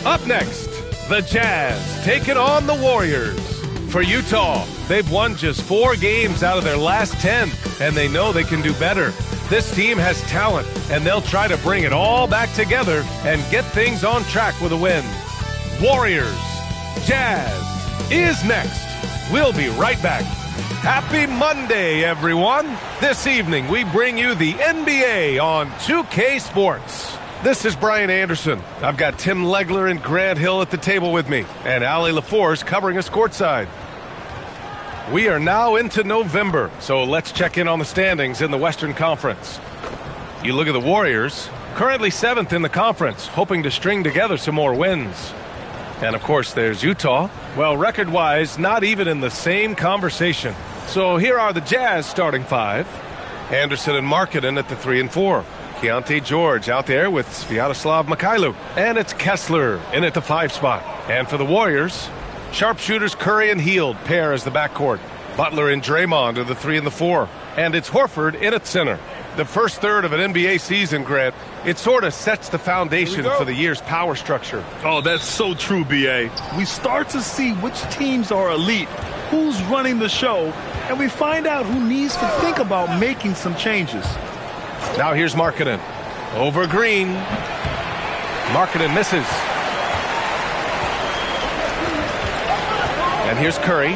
Up next, the Jazz taking on the Warriors. For Utah, they've won just 4 games out of their last 10, and they know they can do better. This team has talent, and they'll try to bring it all back together and get things on track with a win. Warriors, Jazz is next. We'll be right back. Happy Monday, everyone. This evening, we bring you the NBA on 2K Sports. This is Brian Anderson. I've got Tim Legler and Grant Hill at the table with me, and Allie LaForce covering us courtside. We are now into November, so let's check in on the standings in the Western Conference. You look at the Warriors, currently 7th in the conference, hoping to string together some more wins. And, of course, there's Utah. Well, record-wise, not even in the same conversation. So here are the Jazz starting 5. Anderson and Markkanen at the 3 and 4. Keontae George out there with Sviatoslav Mikhailuk. And it's Kessler in at the 5 spot. And for the Warriors, sharpshooters Curry and Hield pair as the backcourt. Butler and Draymond are the 3 and the 4. And it's Horford in at center. The first third of an NBA season, Grant, it sort of sets the foundation for the year's power structure. Oh, that's so true, B.A. We start to see which teams are elite, who's running the show, and we find out who needs to think about making some changes. Now here's Markkanen. Over Green. Markkanen misses. And here's Curry.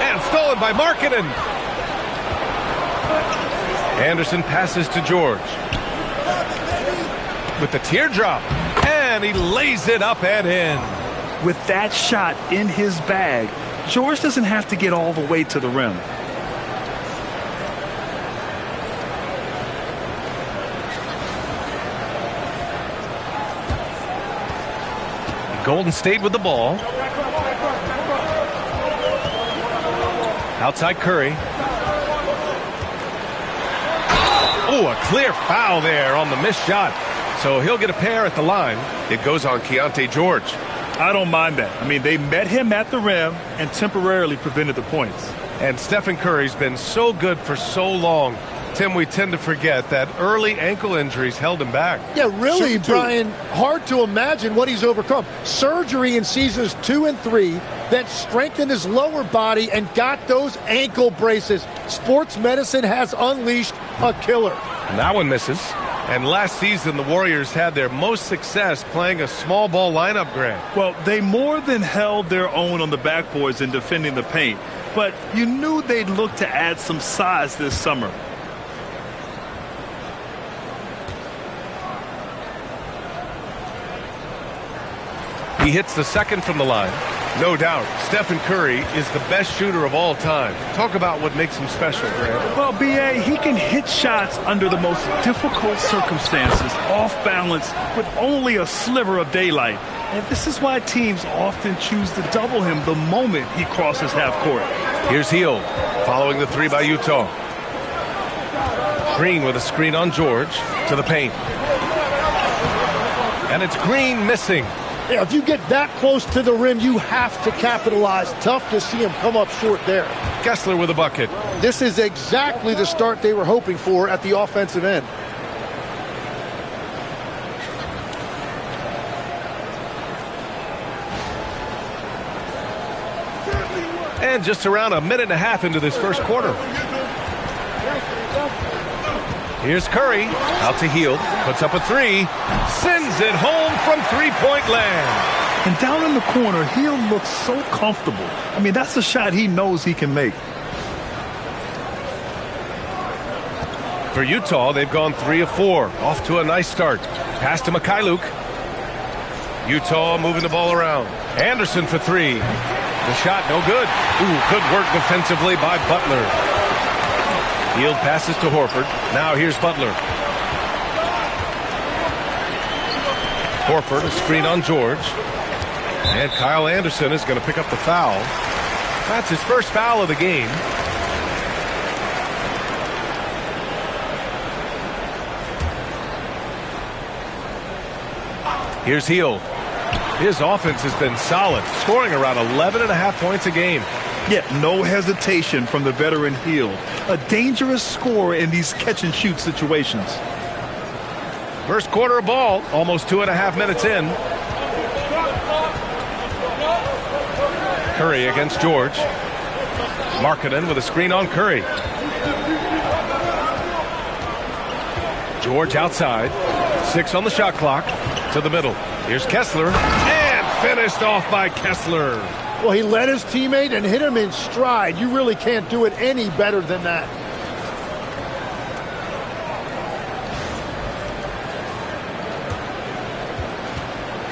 And stolen by Markkanen. Anderson passes to George. With the teardrop. And he lays it up and in. With that shot in his bag, George doesn't have to get all the way to the rim. Golden State with the ball. Outside Curry. Oh, a clear foul there on the missed shot. So he'll get a pair at the line. It goes on Keontae George. I don't mind that. I mean, they met him at the rim and temporarily prevented the points. And Stephen Curry's been so good for so long. Tim, we tend to forget that early ankle injuries held him back. Yeah, really, Brian, hard to imagine what he's overcome. Surgery in seasons 2 and 3 that strengthened his lower body and got those ankle braces. Sports medicine has unleashed a killer. And that one misses. And last season, the Warriors had their most success playing a small ball lineup, Grant. Well, they more than held their own on the backboards in defending the paint. But you knew they'd look to add some size this summer. He hits the second from the line. No doubt, Stephen Curry is the best shooter of all time. Talk about what makes him special, Grant. Well, B.A., he can hit shots under the most difficult circumstances, off balance, with only a sliver of daylight. And this is why teams often choose to double him the moment he crosses half court. Here's Hield, following the 3 by Utah. Green with a screen on George to the paint. And it's Green missing. Yeah, if you get that close to the rim, you have to capitalize. Tough to see him come up short there. Kessler with a bucket. This is exactly the start they were hoping for at the offensive end. And just around a minute and a half into this first quarter. Here's Curry, out to Hield, puts up a 3, sends it home from three-point land. And down in the corner, Hield looks so comfortable. I mean, that's a shot he knows he can make. For Utah, they've gone 3 of 4, off to a nice start. Pass to Mikhailuk. Utah moving the ball around. Anderson for 3. The shot, no good. Ooh, good work defensively by Butler. Hield passes to Horford. Now here's Butler. Horford, a screen on George. And Kyle Anderson is going to pick up the foul. That's his first foul of the game. Here's Hield. His offense has been solid, scoring around 11.5 points a game. Yet no hesitation from the veteran Hield. A dangerous scorer in these catch-and-shoot situations. First quarter of ball, almost 2.5 minutes in. Curry against George. Markkanen with a screen on Curry. George outside. 6 on the shot clock. To the middle. Here's Kessler. And finished off by Kessler. Well, he led his teammate and hit him in stride. You really can't do it any better than that.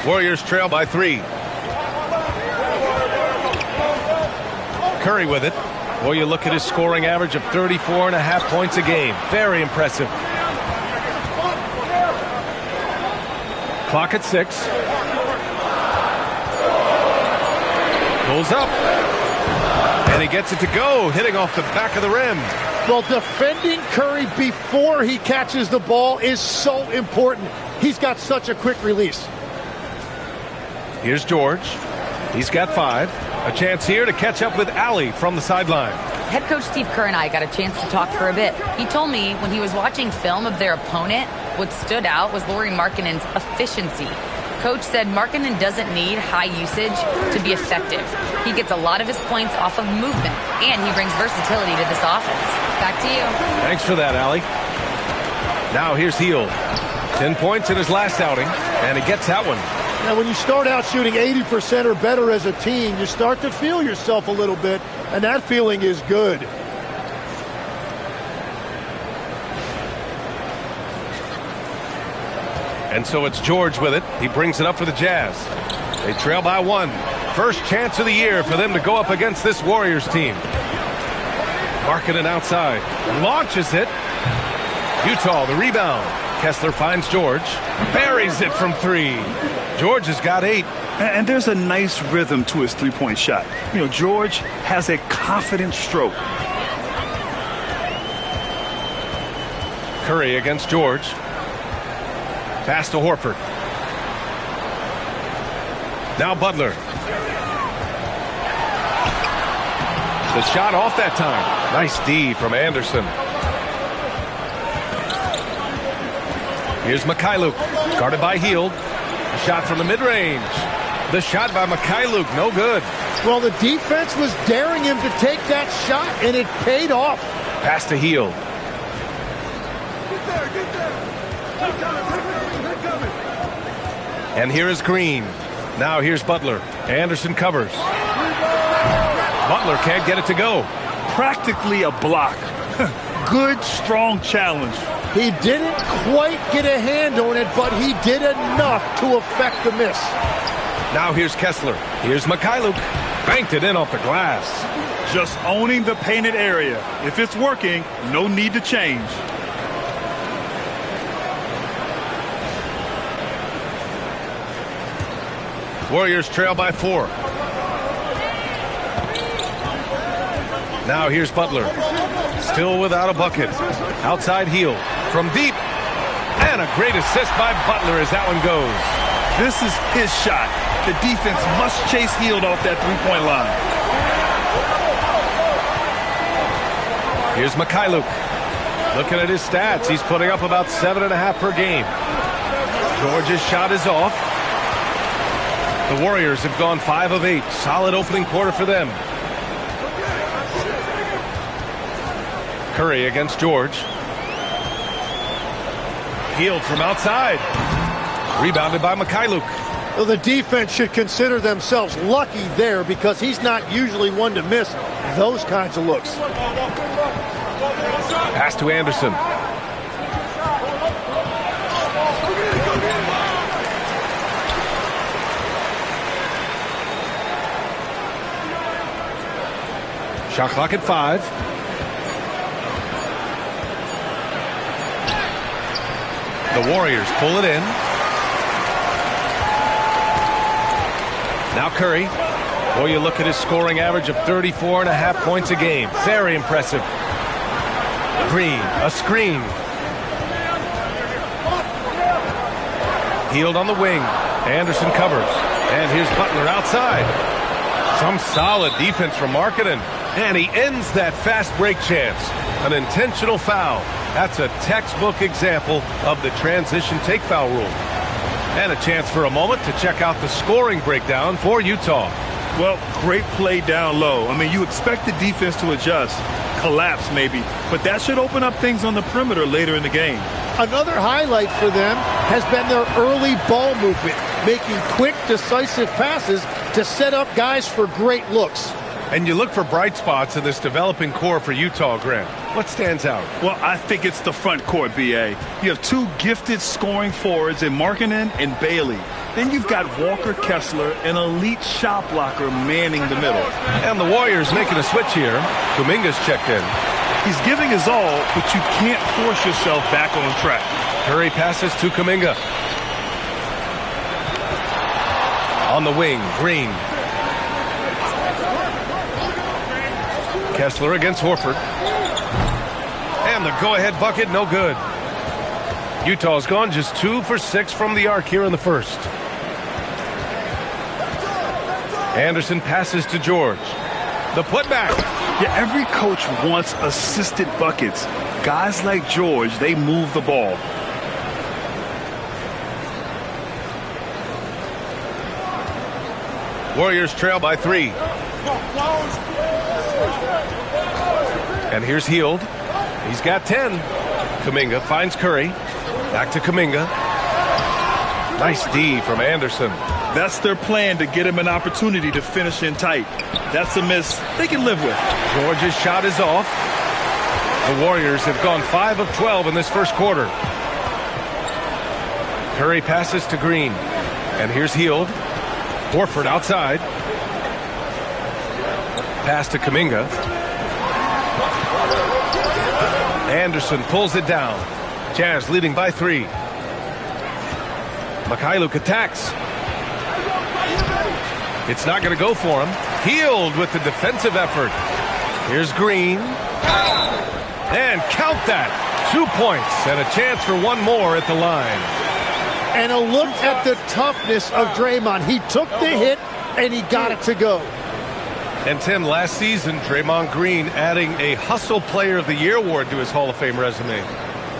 Warriors trail by 3. Curry with it. Well, you look at his scoring average of 34.5 points a game. Very impressive. Clock at 6. Pulls up. And he gets it to go, hitting off the back of the rim. Well, defending Curry before he catches the ball is so important. He's got such a quick release. Here's George. He's got 5. A chance here to catch up with Allie from the sideline. Head coach Steve Kerr and I got a chance to talk for a bit. He told me when he was watching film of their opponent, what stood out was Lauri Markkanen's efficiency. Coach said Markkanen doesn't need high usage to be effective. He gets a lot of his points off of movement, and he brings versatility to this offense. Back to you. Thanks for that, Allie. Now here's Hield. 10 points in his last outing, and he gets that one. Now, when you start out shooting 80% or better as a team, you start to feel yourself a little bit, and that feeling is good. And so it's George with it. He brings it up for the Jazz. They trail by 1. First chance of the year for them to go up against this Warriors team. Markkanen outside. Launches it. Utah, the rebound. Kessler finds George. Buries it from 3. George has got 8. And there's a nice rhythm to his three-point shot. You know, George has a confident stroke. Curry against George. Pass to Horford. Now Butler. The shot off that time. Nice D from Anderson. Here's Mikhailuk, guarded by Hield. A shot from the mid-range. The shot by Mikhailuk, no good. Well, the defense was daring him to take that shot, and it paid off. Pass to Hield. And here is Green. Now here's Butler. Anderson covers. Butler can't get it to go. Practically a block. Good, strong challenge. He didn't quite get a hand on it, but he did enough to affect the miss. Now here's Kessler. Here's Mikhailuk. Banked it in off the glass. Just owning the painted area. If it's working, no need to change. Warriors trail by 4. Now here's Butler. Still without a bucket. Outside Hield. From deep. And a great assist by Butler as that one goes. This is his shot. The defense must chase Hield off that three-point line. Here's Mikhailuk. Looking at his stats, he's putting up about 7.5 per game. George's shot is off. The Warriors have gone 5 of 8. Solid opening quarter for them. Curry against George. Hield from outside. Rebounded by Mikhailuk. Well, the defense should consider themselves lucky there because he's not usually one to miss those kinds of looks. Pass to Anderson. Shot clock at 5. The Warriors pull it in. Now Curry. Boy, you look at his scoring average of 34.5 points a game. Very impressive. Green, a screen. Hield on the wing. Anderson covers. And here's Butler outside. Some solid defense from Markkanen. And he ends that fast break chance. An intentional foul. That's a textbook example of the transition take foul rule. And a chance for a moment to check out the scoring breakdown for Utah. Well, great play down low. I mean, you expect the defense to adjust, collapse maybe, but that should open up things on the perimeter later in the game. Another highlight for them has been their early ball movement, making quick, decisive passes to set up guys for great looks. And you look for bright spots in this developing core for Utah, Grant. What stands out? Well, I think it's the front court, B.A. You have two gifted scoring forwards in Markkanen and Bailey. Then you've got Walker Kessler, an elite shot blocker, manning the middle. And the Warriors making a switch here. Kuminga's checked in. He's giving his all, but you can't force yourself back on track. Curry passes to Kuminga. On the wing, Green. Kessler against Horford. And the go-ahead bucket, no good. Utah's gone just 2 for 6 from the arc here in the first. Anderson passes to George. The putback. Yeah, every coach wants assisted buckets. Guys like George, they move the ball. Warriors trail by 3. And here's Hield. He's got 10. Kuminga finds Curry. Back to Kuminga. Nice D from Anderson. That's their plan, to get him an opportunity to finish in tight. That's a miss they can live with. George's shot is off. The Warriors have gone 5 of 12 in this first quarter. Curry passes to Green. And here's Hield. Horford outside. Pass to Kuminga. Anderson pulls it down. Jazz leading by 3. Mikhailuk attacks. It's not going to go for him. Hield with the defensive effort. Here's Green. And count that. 2 points and a chance for one more at the line. And a look at the toughness of Draymond. He took the hit and he got it to go. And Tim, last season, Draymond Green adding a Hustle Player of the Year award to his Hall of Fame resume.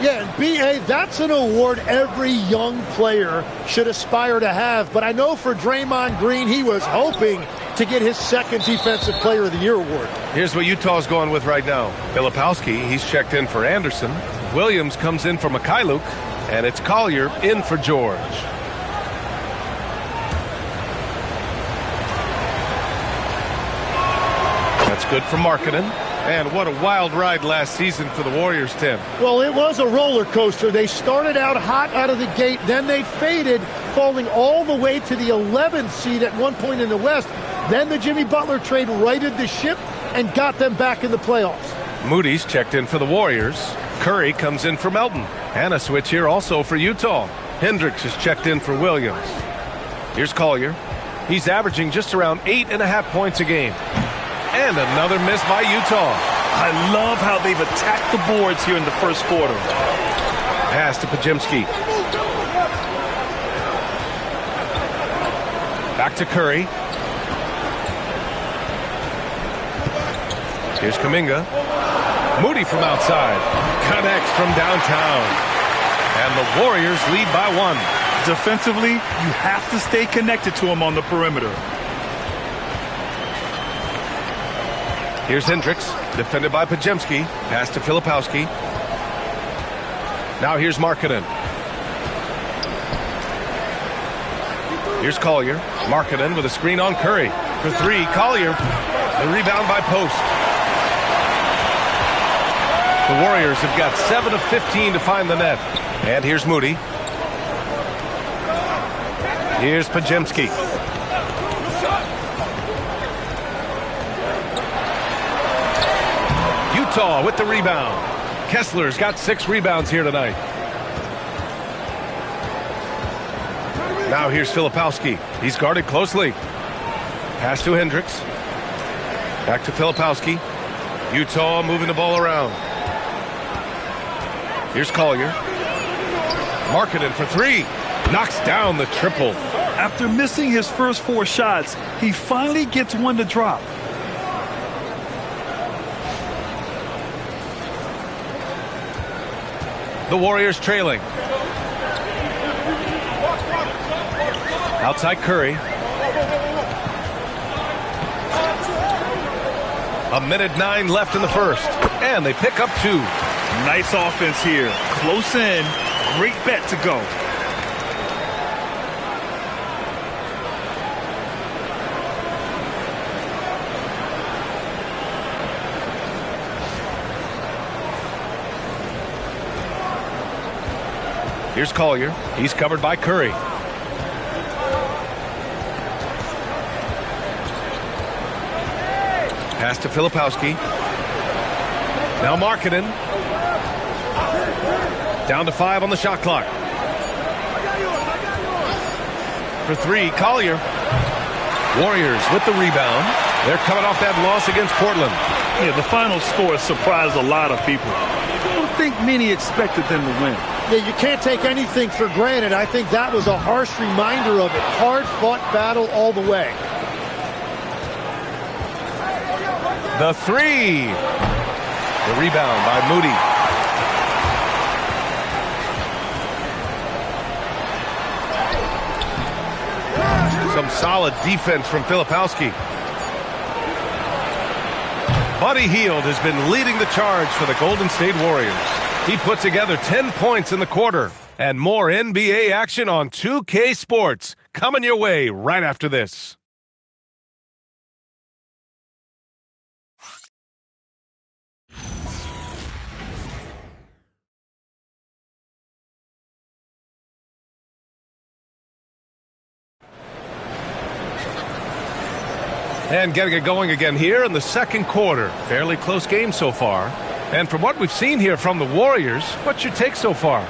Yeah, and B.A., that's an award every young player should aspire to have. But I know for Draymond Green, he was hoping to get his second Defensive Player of the Year award. Here's what Utah's going with right now. Filipowski, he's checked in for Anderson. Williams comes in for Mikhailuk. And it's Collier in for George. That's good for Markkanen. And what a wild ride last season for the Warriors, Tim. Well, it was a roller coaster. They started out hot out of the gate, then they faded, falling all the way to the 11th seed at one point in the West. Then the Jimmy Butler trade righted the ship and got them back in the playoffs. Moody's checked in for the Warriors. Curry comes in for Melton. And a switch here also for Utah. Hendricks is checked in for Williams. Here's Collier. He's averaging just around 8.5 points a game. And another miss by Utah. I love how they've attacked the boards here in the first quarter. Pass to Podziemski. Back to Curry. Here's Kuminga. Moody from outside. Connects from downtown. And the Warriors lead by 1. Defensively, you have to stay connected to him on the perimeter. Here's Hendricks, defended by Podziemski. Pass to Filipowski. Now here's Markkanen. Here's Collier. Markkanen with a screen on Curry. For 3, Collier. The rebound by Post. The Warriors have got 7 of 15 to find the net. And here's Moody. Here's Podziemski. Utah with the rebound. Kessler's got 6 rebounds here tonight. Now here's Filipowski. He's guarded closely. Pass to Hendricks. Back to Filipowski. Utah moving the ball around. Here's Collier. Markkanen for 3. Knocks down the triple. After missing his first 4 shots, he finally gets one to drop. The Warriors trailing. Outside Curry. A minute 9 left in the first. And they pick up 2. Nice offense here. Close in. Great bet to go. Here's Collier. He's covered by Curry. Pass to Filipowski. Now Markkanen. Down to 5 on the shot clock. For 3, Collier. Warriors with the rebound. They're coming off that loss against Portland. Yeah, the final score surprised a lot of people. I don't think many expected them to win. Yeah, you can't take anything for granted. I think that was a harsh reminder of it. Hard-fought battle all the way. The 3. The rebound by Moody. Some solid defense from Filipowski. Buddy Hield has been leading the charge for the Golden State Warriors. He put together 10 points in the quarter. And more NBA action on 2K Sports coming your way right after this. And getting it going again here in the second quarter. Fairly close game so far. And from what we've seen here from the Warriors, what's your take so far?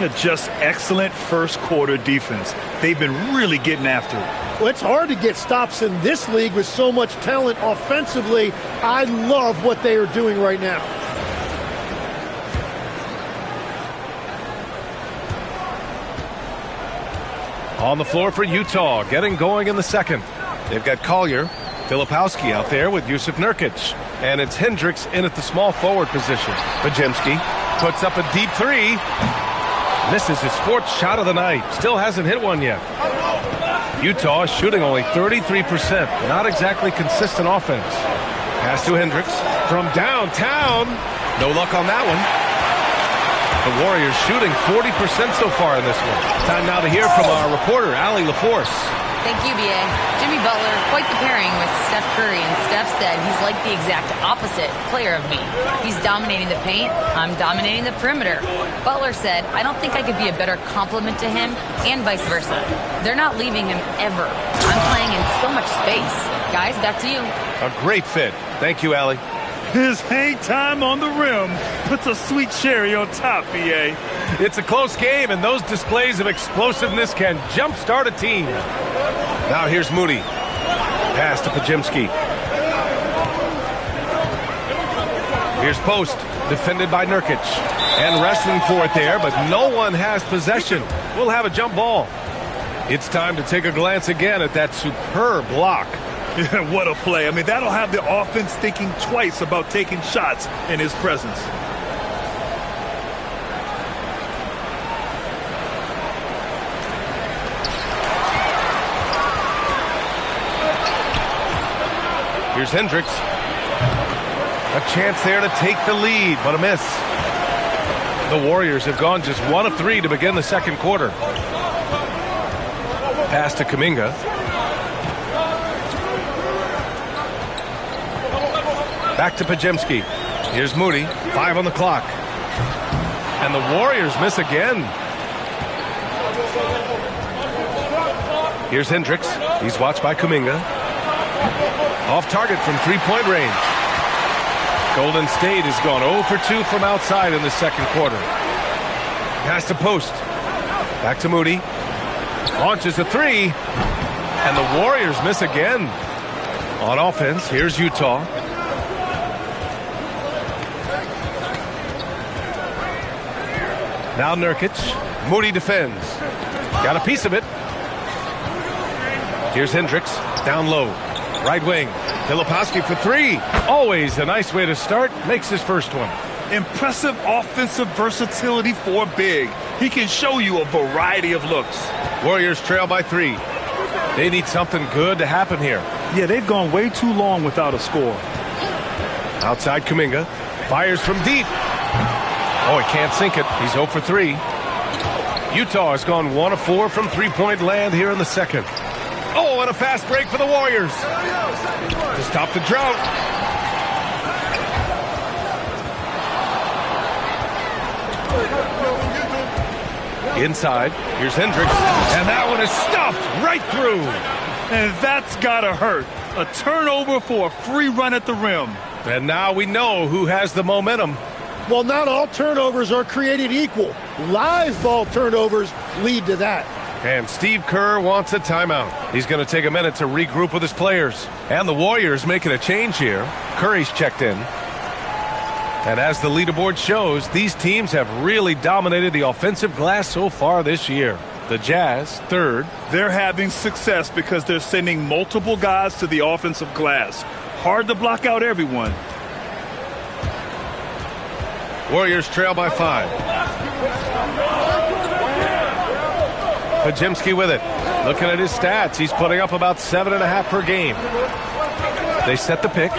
Yeah, just excellent first quarter defense. They've been really getting after it. Well, it's hard to get stops in this league with so much talent offensively. I love what they are doing right now. On the floor for Utah, getting going in the second. They've got Collier. Filipowski out there with Jusuf Nurkic. And it's Hendricks in at the small forward position. Podziemski puts up a deep 3. Misses his 4th shot of the night. Still hasn't hit one yet. Utah shooting only 33%. Not exactly consistent offense. Pass to Hendricks from downtown. No luck on that one. The Warriors shooting 40% so far in this one. Time now to hear from our reporter, Allie LaForce. Thank you, B.A. Jimmy Butler, quite the pairing with Steph Curry, and Steph said he's like the exact opposite player of me. He's dominating the paint, I'm dominating the perimeter. Butler said, I don't think I could be a better complement to him, and vice versa. They're not leaving him ever. I'm playing in so much space. Guys, back to you. A great fit. Thank you, Allie. His hang time on the rim puts a sweet cherry on top, B.A. It's a close game, and those displays of explosiveness can jumpstart a team. Now here's Moody. Pass to Podziemski. Here's Post, defended by Nurkic. And wrestling for it there, but no one has possession. We'll have a jump ball. It's time to take a glance again at that superb block. What a play. I mean, that'll have the offense thinking twice about taking shots in his presence. Here's Hendricks. A chance there to take the lead, but a miss. The Warriors have gone just 1 of 3 to begin the second quarter. Pass to Kuminga. Back to Podziemski. Here's Moody. 5 on the clock. And the Warriors miss again. Here's Hendricks. He's watched by Kuminga. Off target from three-point range. Golden State has gone 0 for 2 from outside in the second quarter. Pass to Post. Back to Moody. Launches a 3. And the Warriors miss again. On offense, here's Utah. Now Nurkic. Moody defends. Got a piece of it. Here's Hendricks. Down low. Right wing. Filipowski for 3. Always a nice way to start. Makes his first one. Impressive offensive versatility for big. He can show you a variety of looks. Warriors trail by 3. They need something good to happen here. Yeah, they've gone way too long without a score. Outside Kuminga. Fires from deep. Oh, he can't sink it. He's 0 for 3. Utah has gone 1 of 4 from three-point land here in the second. Oh, and a fast break for the Warriors to stop the drought. Inside, here's Hendricks, and that one is stuffed right through. And that's gotta hurt. A turnover for a free run at the rim. And now we know who has the momentum. Well, not all turnovers are created equal. Live ball turnovers lead to that. And Steve Kerr wants a timeout. He's going to take a minute to regroup with his players. And the Warriors making a change here. Curry's checked in. And as the leaderboard shows, these teams have really dominated the offensive glass so far this year. The Jazz, third. They're having success because they're sending multiple guys to the offensive glass. Hard to block out everyone. Warriors trail by 5. Podziemski with it. Looking at his stats, he's putting up about 7.5 per game. They set the pick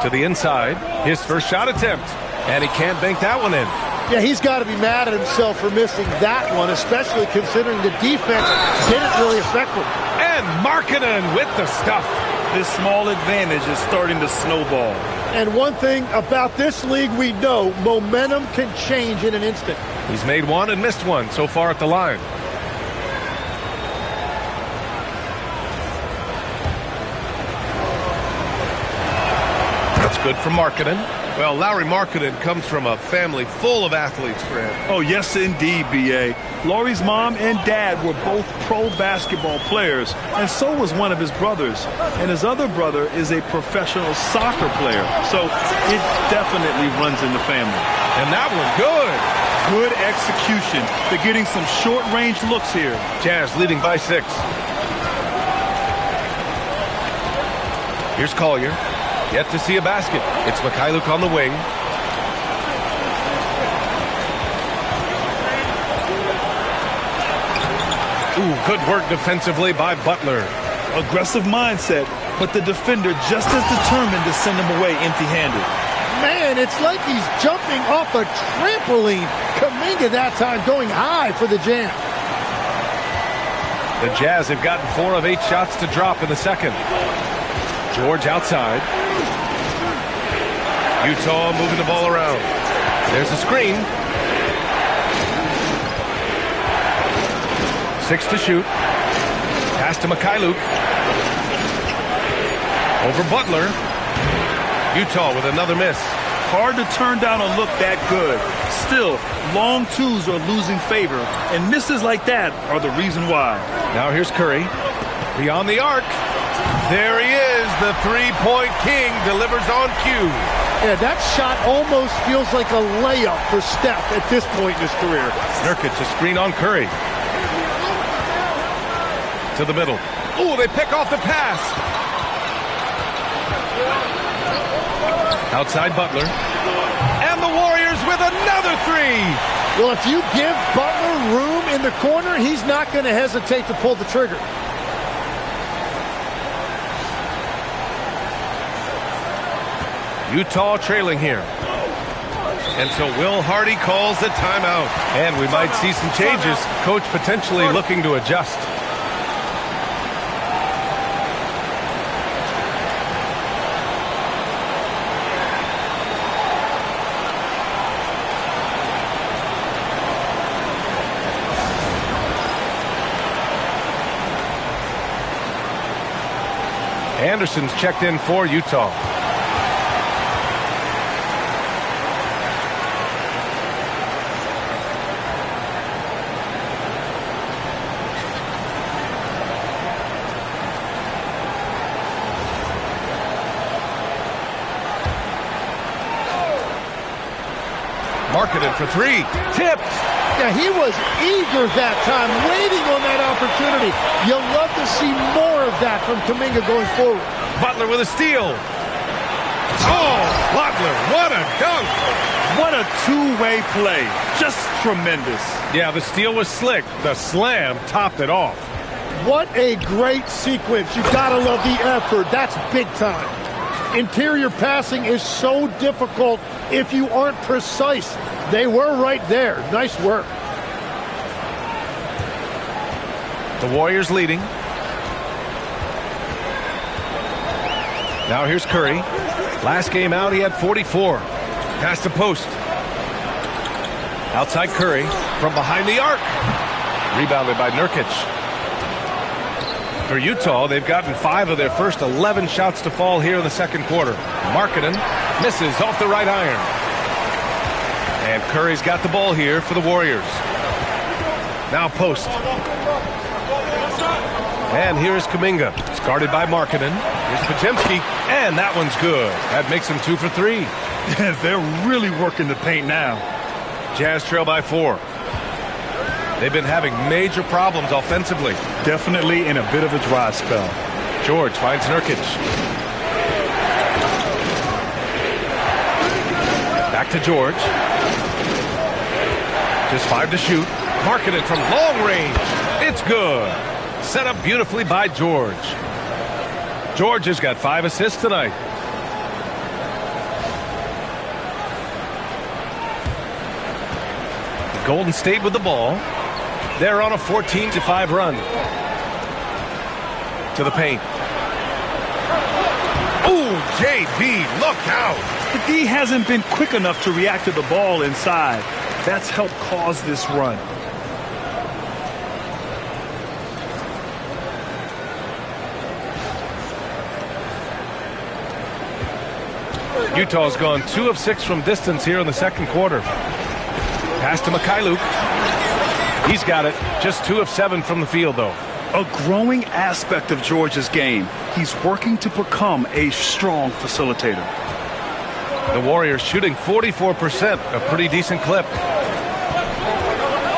to the inside. His first shot attempt, and he can't bank that one in. Yeah, he's got to be mad at himself for missing that one, especially considering the defense didn't really affect him. And Markkanen with the stuff. This small advantage is starting to snowball. And one thing about this league we know, momentum can change in an instant. He's made one and missed one so far at the line. That's good for Markkanen. Well, Lauri Markkanen comes from a family full of athletes, Grant. Oh, yes, indeed, B.A. Lauri's mom and dad were both pro basketball players, and so was one of his brothers. And his other brother is a professional soccer player, so it definitely runs in the family. And that one good. Good execution. They're getting some short-range looks here. Jazz leading by 6. Here's Collier. Yet to see a basket. It's Mikhailuk on the wing. Ooh, good work defensively by Butler. Aggressive mindset, but the defender just as determined to send him away empty-handed. Man, it's like he's jumping off a trampoline. Kuminga that time going high for the jam. The Jazz have gotten 4 of 8 shots to drop in the second. George outside. Utah moving the ball around. There's a screen. 6 to shoot. Pass to Mikhailuk. Over Butler. Utah with another miss. Hard to turn down a look that good. Still, long twos are losing favor, and misses like that are the reason why. Now here's Curry. Beyond the arc. There he is. The three-point king delivers on cue. Yeah, that shot almost feels like a layup for Steph at this point in his career. Nurkic a screen on Curry. To the middle. Ooh, they pick off the pass. Outside Butler. And the Warriors with another 3. Well, if you give Butler room in the corner, he's not going to hesitate to pull the trigger. Utah trailing here. And so Will Hardy calls the timeout. And we might see some changes. Coach potentially looking to adjust. Anderson's checked in for Utah. Markkanen for 3. Tipped. Yeah, he was eager that time, waiting on that opportunity. You'll love to see more of that from Kuminga going forward. Butler with a steal. Oh, Butler, what a dunk! What a two-way play. Just tremendous. Yeah, the steal was slick. The slam topped it off. What a great sequence. You gotta love the effort. That's big time. Interior passing is so difficult if you aren't precise. They were right there. Nice work. The Warriors leading. Now here's Curry. Last game out, he had 44. Pass to post. Outside Curry from behind the arc. Rebounded by Nurkic. For Utah, they've gotten 5 of their first 11 shots to fall here in the second quarter. Markkanen misses off the right iron. And Curry's got the ball here for the Warriors. Now post. And here's Kuminga. It's guarded by Markkanen. Here's Podziemski. And that one's good. That makes him 2 for 3. They're really working the paint now. Jazz trail by 4. They've been having major problems offensively. Definitely in a bit of a dry spell. George finds Nurkic. Back to George. Just 5 to shoot. Markkanen from long range. It's good. Set up beautifully by George. George has got 5 assists tonight. Golden State with the ball. They're on a 14-5 run. To the paint. Ooh, JB, look out. The D hasn't been quick enough to react to the ball inside. That's helped cause this run. Utah's gone 2 of 6 from distance here in the second quarter. Pass to Mikhailuk. He's got it. Just 2 of 7 from the field, though. A growing aspect of George's game. He's working to become a strong facilitator. The Warriors shooting 44%, a pretty decent clip.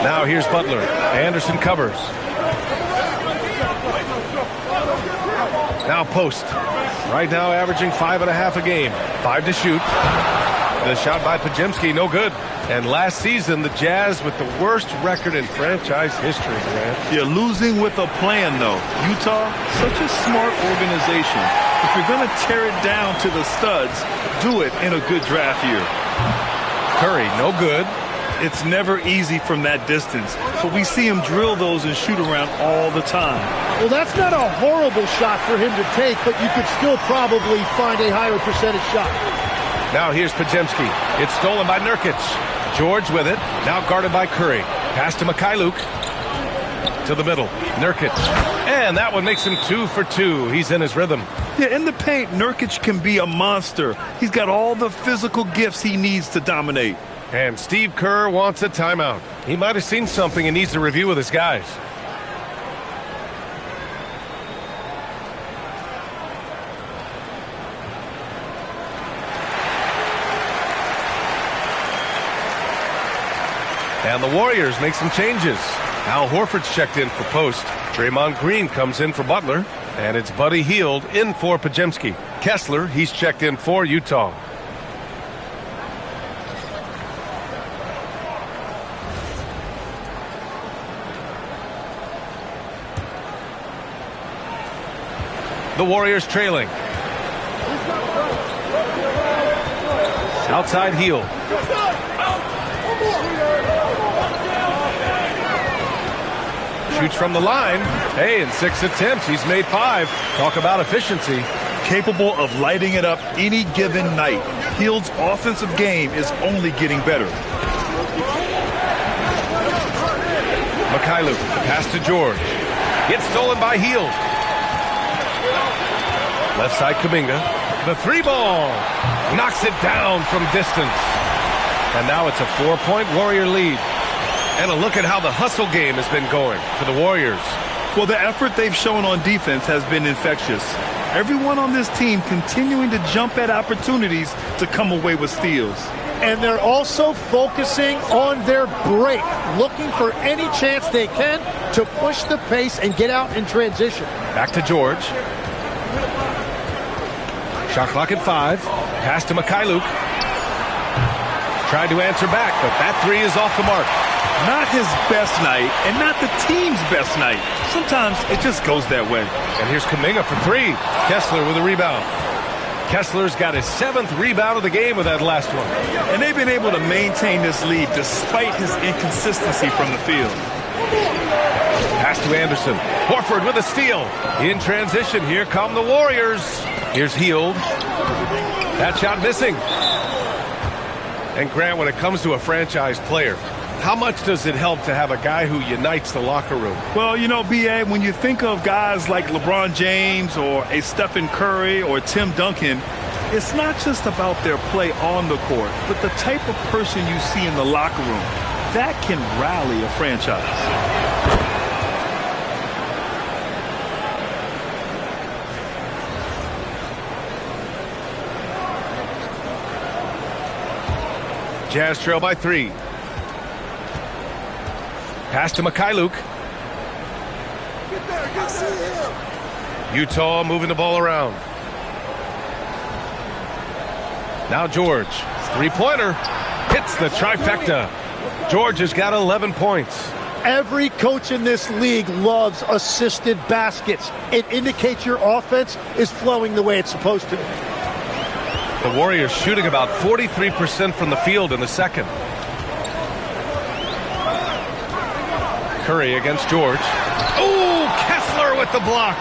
Now here's Butler. Anderson covers. Now post. Right now averaging 5.5 a game. 5 to shoot. The shot by Podziemski, no good. And last season, the Jazz with the worst record in franchise history, man. You're losing with a plan, though. Utah, such a smart organization. If you're going to tear it down to the studs, do it in a good draft year. Curry, no good. It's never easy from that distance, but we see him drill those and shoot around all the time. Well, that's not a horrible shot for him to take, but you could still probably find a higher percentage shot. Now here's Podziemski. It's stolen by Nurkic. George with it. Now guarded by Curry. Pass to Mikhailuk. To the middle. Nurkic. And that one makes him 2 for 2. He's in his rhythm. Yeah, in the paint, Nurkic can be a monster. He's got all the physical gifts he needs to dominate. And Steve Kerr wants a timeout. He might have seen something and needs to review with his guys. And the Warriors make some changes. Al Horford's checked in for post. Draymond Green comes in for Butler. And it's Buddy Hield in for Podziemski. Kessler, he's checked in for Utah. The Warriors trailing. Outside Hield. Shoots from the line. Hey, in 6 attempts, he's made 5. Talk about efficiency. Capable of lighting it up any given night. Hield's offensive game is only getting better. Mikhailuk, pass to George. Gets stolen by Hield. Left side Kuminga. The 3-ball. Knocks it down from distance. And now it's a 4-point Warrior lead. And a look at how the hustle game has been going for the Warriors. Well, the effort they've shown on defense has been infectious. Everyone on this team continuing to jump at opportunities to come away with steals. And they're also focusing on their break, looking for any chance they can to push the pace and get out in transition. Back to George. Shot clock at 5. Pass to Mikhailuk. Tried to answer back, but that three is off the mark. Not his best night, and not the team's best night. Sometimes it just goes that way. And here's Kuminga for 3. Kessler with a rebound. Kessler's got his 7th rebound of the game with that last one. And they've been able to maintain this lead despite his inconsistency from the field. Pass to Anderson. Horford with a steal. In transition, here come the Warriors. Here's Hield. That shot missing. And Grant, when it comes to a franchise player, how much does it help to have a guy who unites the locker room? Well, you know, B.A., when you think of guys like LeBron James or a Stephen Curry or Tim Duncan, it's not just about their play on the court, but the type of person you see in the locker room. That can rally a franchise. Jazz trail by 3. Pass to Mikhailuk. Utah moving the ball around. Now George. Three-pointer. Hits the trifecta. George has got 11 points. Every coach in this league loves assisted baskets. It indicates your offense is flowing the way it's supposed to. The Warriors shooting about 43% from the field in the second. Curry against George. Oh, Kessler with the block.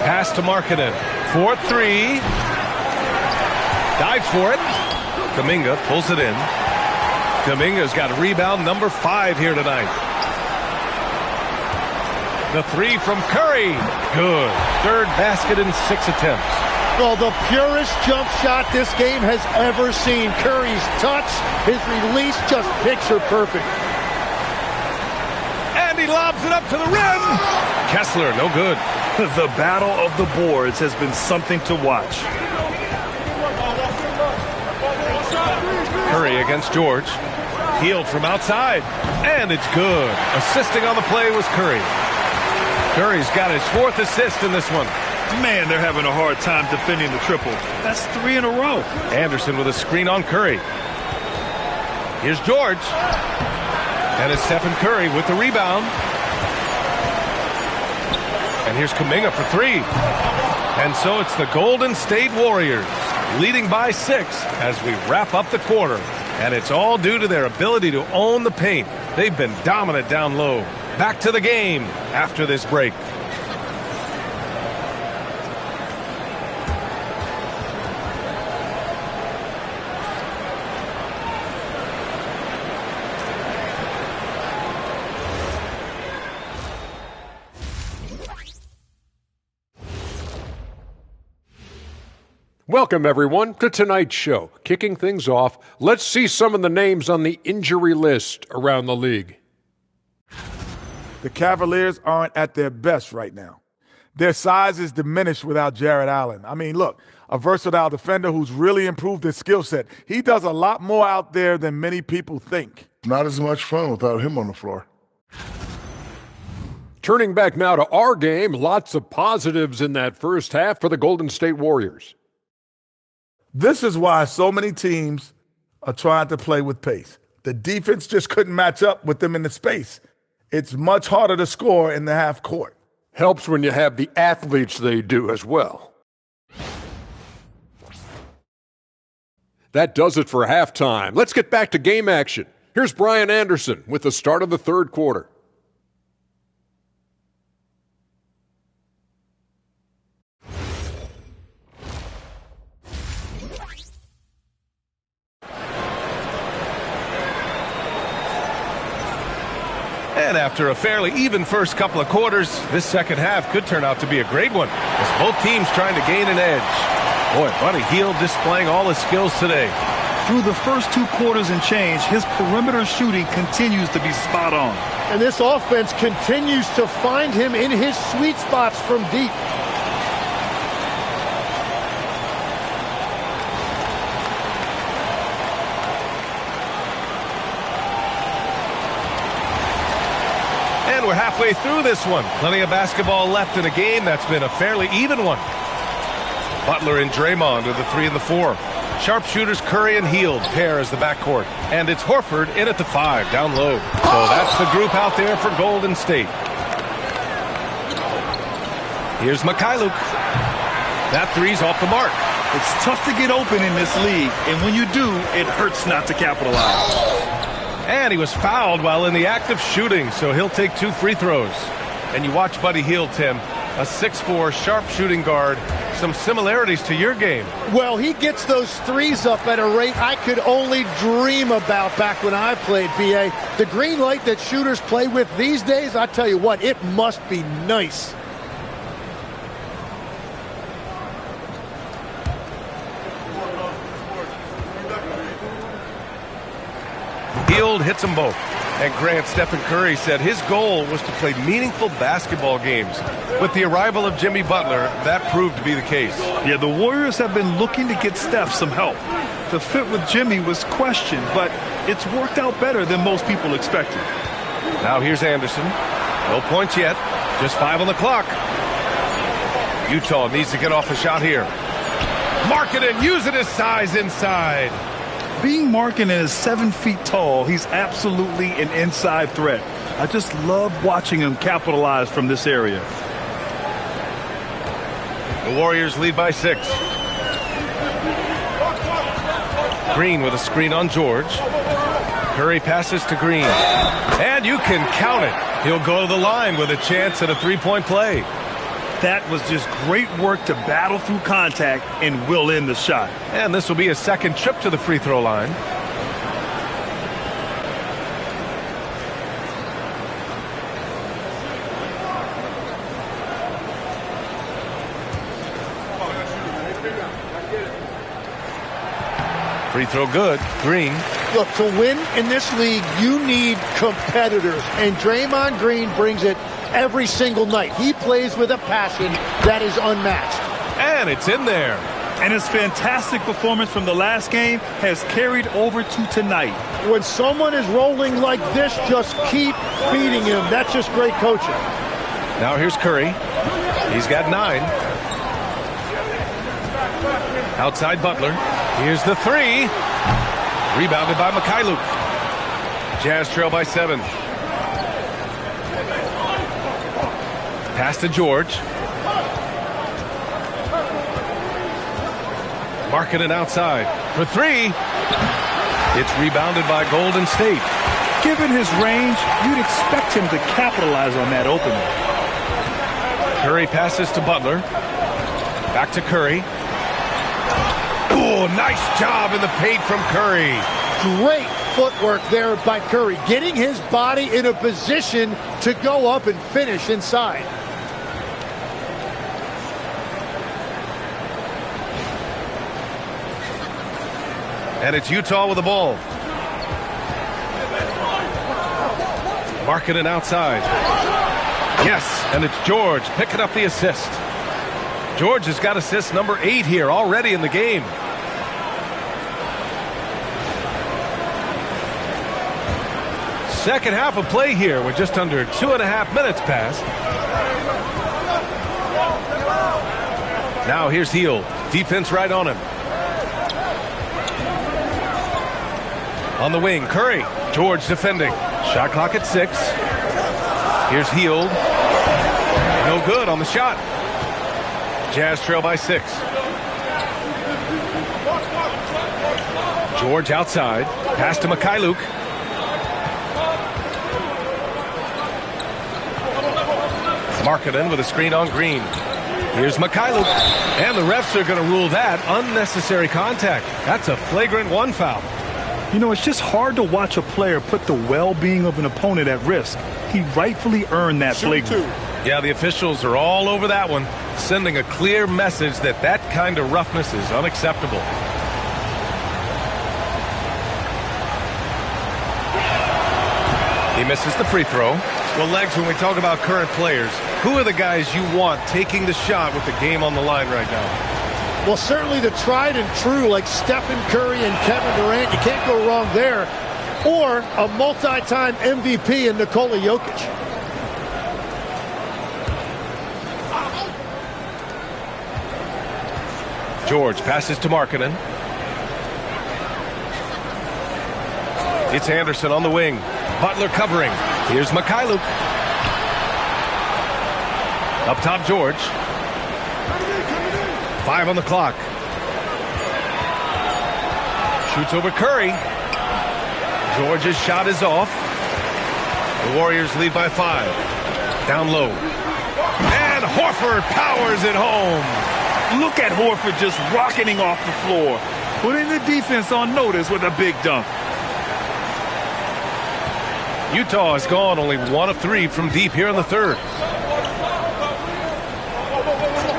Pass to Markkanen. 4-3. Dives for it. Kuminga pulls it in. Kuminga's got rebound number 5 here tonight. The 3 from Curry. Good. 3rd basket in 6 attempts. Well, the purest jump shot this game has ever seen. Curry's touch, his release, just picture perfect. And he lobs it up to the rim. Kessler, no good. The battle of the boards has been something to watch. Curry against George. Healed from outside. And it's good. Assisting on the play was Curry. Curry's got his 4th assist in this one. Man, they're having a hard time defending the triple. That's 3 in a row. Anderson with a screen on Curry. Here's George. And it's Stephen Curry with the rebound. And here's Kuminga for 3. And so it's the Golden State Warriors leading by 6 as we wrap up the quarter. And it's all due to their ability to own the paint. They've been dominant down low. Back to the game after this break. Welcome, everyone, to tonight's show. Kicking things off, let's see some of the names on the injury list around the league. The Cavaliers aren't at their best right now. Their size is diminished without Jarrett Allen. I mean, look, a versatile defender who's really improved his skill set. He does a lot more out there than many people think. Not as much fun without him on the floor. Turning back now to our game, lots of positives in that first half for the Golden State Warriors. This is why so many teams are trying to play with pace. The defense just couldn't match up with them in the space. It's much harder to score in the half court. Helps when you have the athletes they do as well. That does it for halftime. Let's get back to game action. Here's Brian Anderson with the start of the third quarter. And after a fairly even first couple of quarters, this second half could turn out to be a great one as both teams trying to gain an edge. Boy, Buddy Hield displaying all his skills today. Through the first 2 quarters and change, his perimeter shooting continues to be spot on. And this offense continues to find him in his sweet spots from deep. And we're halfway through this one. Plenty of basketball left in a game that's been a fairly even one. Butler and Draymond are the 3 and the 4. Sharpshooters Curry and Hield pair as the backcourt. And it's Horford in at the 5, down low. So that's the group out there for Golden State. Here's Mikhailuk. That three's off the mark. It's tough to get open in this league, and when you do, it hurts not to capitalize. And he was fouled while in the act of shooting, so he'll take 2 free throws. And you watch Buddy Hield, Tim, a 6'4", sharp shooting guard. Some similarities to your game. Well, he gets those threes up at a rate I could only dream about back when I played, B.A. The green light that shooters play with these days, I tell you what, it must be nice. Hield hits them both. And Grant, Stephen Curry said his goal was to play meaningful basketball games. With the arrival of Jimmy Butler, that proved to be the case. Yeah, the Warriors have been looking to get Steph some help. The fit with Jimmy was questioned, but it's worked out better than most people expected. Now here's Anderson. No points yet. Just 5 on the clock. Utah needs to get off a shot here. Markkanen using his size inside. Being Markkanen is 7 feet tall, he's absolutely an inside threat. I just love watching him capitalize from this area. The Warriors lead by 6. Green with a screen on George. Curry passes to Green. And you can count it. He'll go to the line with a chance at a 3-point play. That was just great work to battle through contact and will in the shot. And this will be a second trip to the free throw line. Free throw good. Green. Look, to win in this league, you need competitors. And Draymond Green brings it every single night. He plays with a passion that is unmatched. And it's in there. And his fantastic performance from the last game has carried over to tonight. When someone is rolling like this, just keep feeding him. That's just great coaching. Now here's Curry. He's got 9. Outside Butler. Here's the 3. Rebounded by Mikhailuk. Jazz trail by 7. Pass to George. Markkanen outside for 3. It's rebounded by Golden State. Given his range, you'd expect him to capitalize on that opening. Curry passes to Butler. Back to Curry. Oh, nice job in the paint from Curry. Great footwork there by Curry, getting his body in a position to go up and finish inside. And it's Utah with the ball. Markkanen outside. Yes, and it's George picking up the assist. George has got assist number 8 here already in the game. Second half of play here with just under 2.5 minutes passed. Now here's Hield. Defense right on him. On the wing, Curry. George defending. Shot clock at 6. Here's Hield. No good on the shot. Jazz trail by 6. George outside. Pass to Mikhailuk. Markkanen with a screen on Green. Here's Mikhailuk. And the refs are going to rule that unnecessary contact. That's a flagrant 1 foul. You know, it's just hard to watch a player put the well-being of an opponent at risk. He rightfully earned that flagrant. Yeah, the officials are all over that one, sending a clear message that that kind of roughness is unacceptable. He misses the free throw. Well, Legs, when we talk about current players, who are the guys you want taking the shot with the game on the line right now? Well, certainly the tried and true like Stephen Curry and Kevin Durant. You can't go wrong there. Or a multi-time MVP in Nikola Jokic. George passes to Markkanen. It's Anderson on the wing. Butler covering. Here's Mikhailuk. Up top, George. 5 on the clock. Shoots over Curry. George's shot is off. The Warriors lead by 5. Down low. And Horford powers it home. Look at Horford just rocketing off the floor, putting the defense on notice with a big dunk. Utah has gone only 1 of 3 from deep here in the third.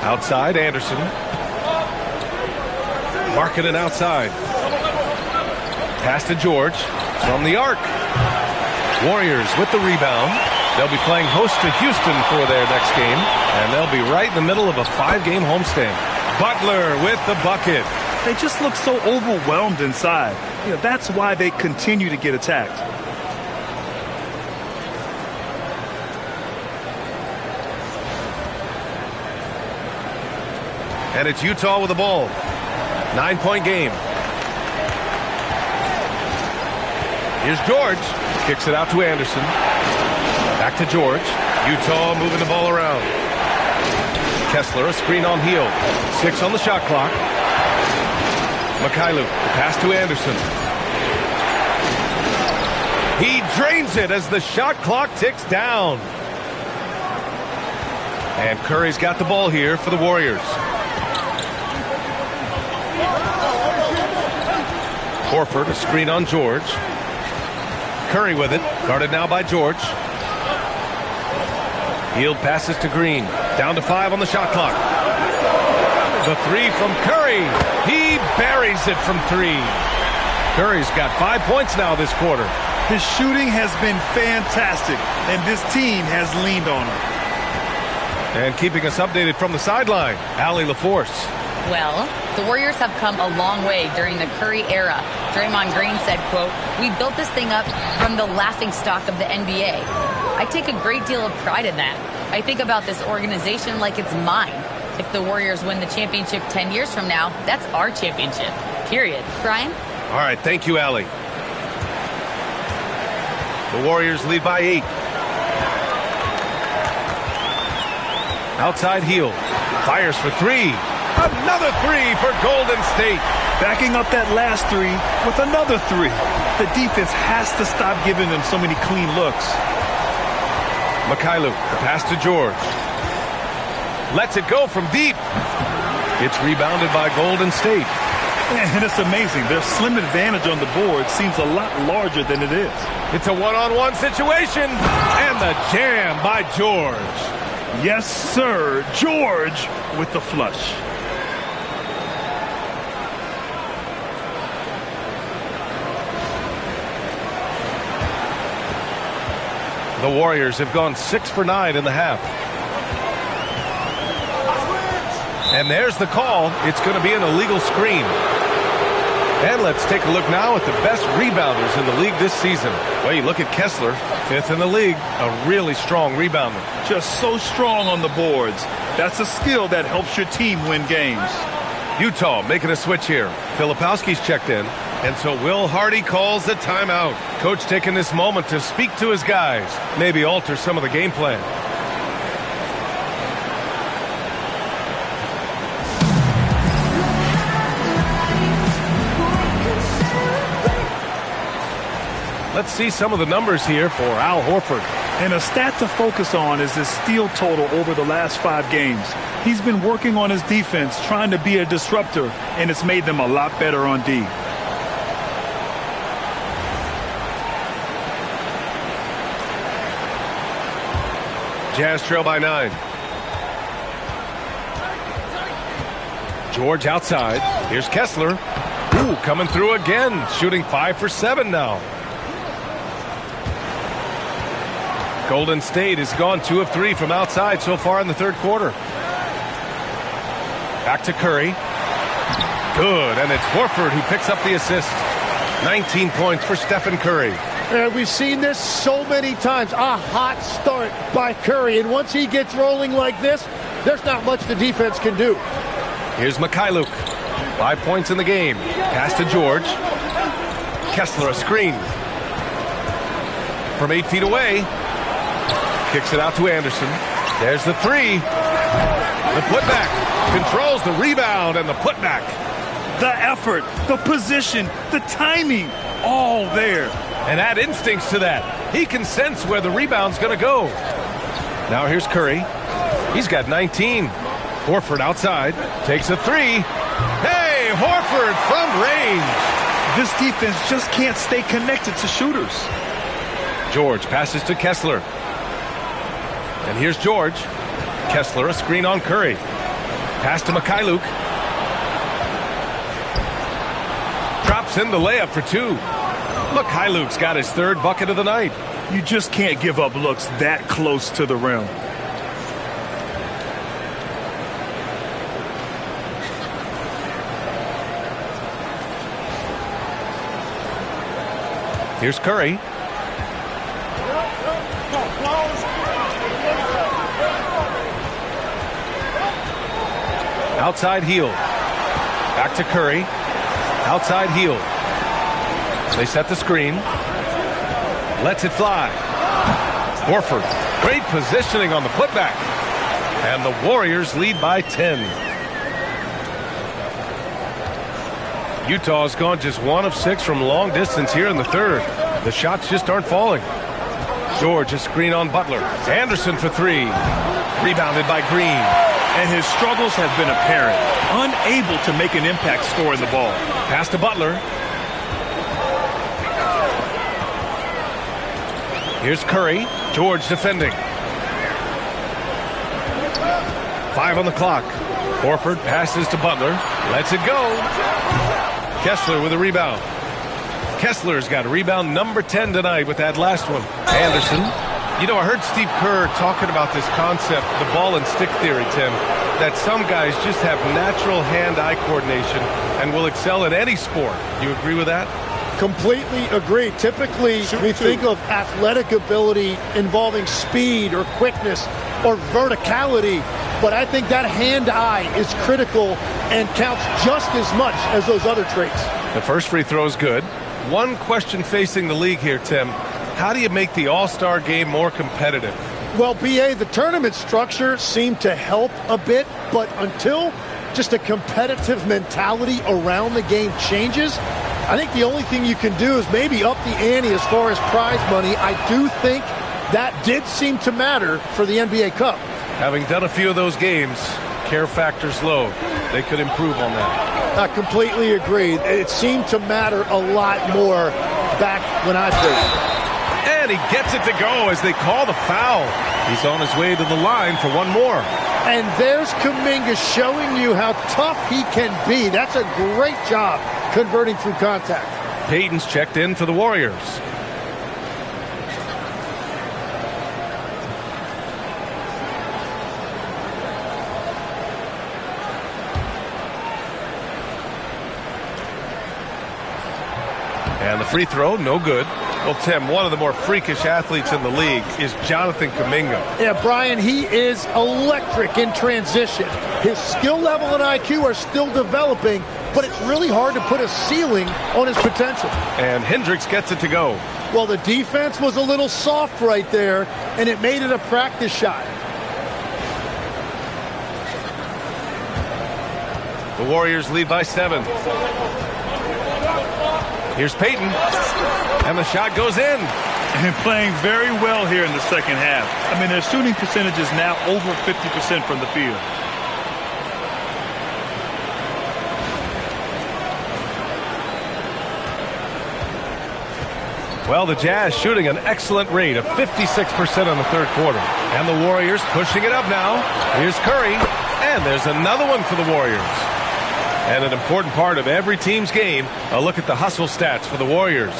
Outside, Anderson. Markkanen outside. Pass to George from the arc. Warriors with the rebound. They'll be playing host to Houston for their next game, and they'll be right in the middle of a 5-game homestand. Butler with the bucket. They just look so overwhelmed inside. That's why they continue to get attacked. And it's Utah with the ball. 9-point game. Here's George. Kicks it out to Anderson. Back to George. Utah moving the ball around. Kessler, a screen on Hield. 6 on the shot clock. Mikhailuk, the pass to Anderson. He drains it as the shot clock ticks down. And Curry's got the ball here for the Warriors. Horford, a screen on George. Curry with it, guarded now by George. Hield passes to Green. Down to 5 on the shot clock. The 3 from Curry. He buries it from 3. Curry's got 5 points now this quarter. His shooting has been fantastic, and this team has leaned on him. And keeping us updated from the sideline, Allie LaForce. Well, the Warriors have come a long way during the Curry era. Draymond Green said, quote, "We built this thing up from the laughingstock of the NBA. I take a great deal of pride in that. I think about this organization like it's mine. If the Warriors win the championship 10 years from now, that's our championship, period." Brian? All right, thank you, Allie. The Warriors lead by 8. Outside Hield. Fires for 3. Another 3 for Golden State. Backing up that last 3 with another 3. The defense has to stop giving them so many clean looks. Mikhailuk, the pass to George. Lets it go from deep. It's rebounded by Golden State. And it's amazing. Their slim advantage on the board seems a lot larger than it is. It's a one-on-one situation. And the jam by George. Yes, sir. George with the flush. The Warriors have gone 6 for 9 in the half. And there's the call. It's going to be an illegal screen. And let's take a look now at the best rebounders in the league this season. Well, you look at Kessler, 5th in the league, a really strong rebounder. Just so strong on the boards. That's a skill that helps your team win games. Utah making a switch here. Filipowski's checked in. And so Will Hardy calls the timeout. Coach taking this moment to speak to his guys, maybe alter some of the game plan. Let's see some of the numbers here for Al Horford. And a stat to focus on is his steal total over the last 5 games. He's been working on his defense, trying to be a disruptor, and it's made them a lot better on D. Jazz trail by 9. George outside. Here's Kessler. Ooh, coming through again. Shooting 5 for 7 now. Golden State has gone 2 of 3 from outside so far in the third quarter. Back to Curry. Good, and it's Horford who picks up the assist. 19 points for Stephen Curry. And we've seen this so many times. A hot start by Curry. And once he gets rolling like this, there's not much the defense can do. Here's Mikhailuk. 5 points in the game. Pass to George. Kessler, a screen. From 8 feet away. Kicks it out to Anderson. There's the three. The putback. Controls the rebound and the putback. The effort, the position, the timing, all there. And add instincts to that. He can sense where the rebound's going to go. Now here's Curry. He's got 19. Horford outside. Takes a three. Hey, Horford from range. This defense just can't stay connected to shooters. George passes to Kessler. And here's George. Kessler, a screen on Curry. Pass to Mikhailuk. Drops in the layup for 2. Mikhailuk's got his 3rd bucket of the night. You just can't give up looks that close to the rim. Here's Curry. Outside heel. Back to Curry. Outside heel. They set the screen. Lets it fly. Horford. Great positioning on the putback. And the Warriors lead by 10. Utah's gone just 1 of 6 from long distance here in the 3rd. The shots just aren't falling. George, a screen on Butler. Anderson for 3. Rebounded by Green. And his struggles have been apparent. Unable to make an impact scoring the ball. Pass to Butler. Here's Curry. George defending. 5 on the clock. Horford passes to Butler. Lets it go. Kessler with a rebound. Kessler's got a rebound number 10 tonight with that last one. Anderson. You know, I heard Steve Kerr talking about this concept, the ball and stick theory, Tim, that some guys just have natural hand-eye coordination and will excel at any sport. You agree with that? Completely agree. Typically, we think of athletic ability involving speed or quickness or verticality, but I think that hand-eye is critical and counts just as much as those other traits. The first free throw is good. One question facing the league here, Tim. How do you make the All-Star game more competitive? Well, BA, the tournament structure seemed to help a bit, but until just a competitive mentality around the game changes, I think the only thing you can do is maybe up the ante as far as prize money. I do think that did seem to matter for the NBA Cup. Having done a few of those games, care factor's low. They could improve on that. I completely agree. It seemed to matter a lot more back when I played. And he gets it to go as they call the foul. He's on his way to the line for one more. And there's Kuminga showing you how tough he can be. That's a great job converting through contact. Payton's checked in for the Warriors. And the free throw, no good. Well, Tim, one of the more freakish athletes in the league is Jonathan Kuminga. Yeah, Brian, he is electric in transition. His skill level and IQ are still developing, but it's really hard to put a ceiling on his potential. And Hendricks gets it to go. Well, the defense was a little soft right there, and it made it a practice shot. The Warriors lead by 7. Here's Payton, and the shot goes in. And playing very well here in the second half. I mean, their shooting percentage is now over 50% from the field. Well, the Jazz shooting an excellent rate of 56% in the third quarter. And the Warriors pushing it up now. Here's Curry, and there's another one for the Warriors. And an important part of every team's game, a look at the hustle stats for the Warriors.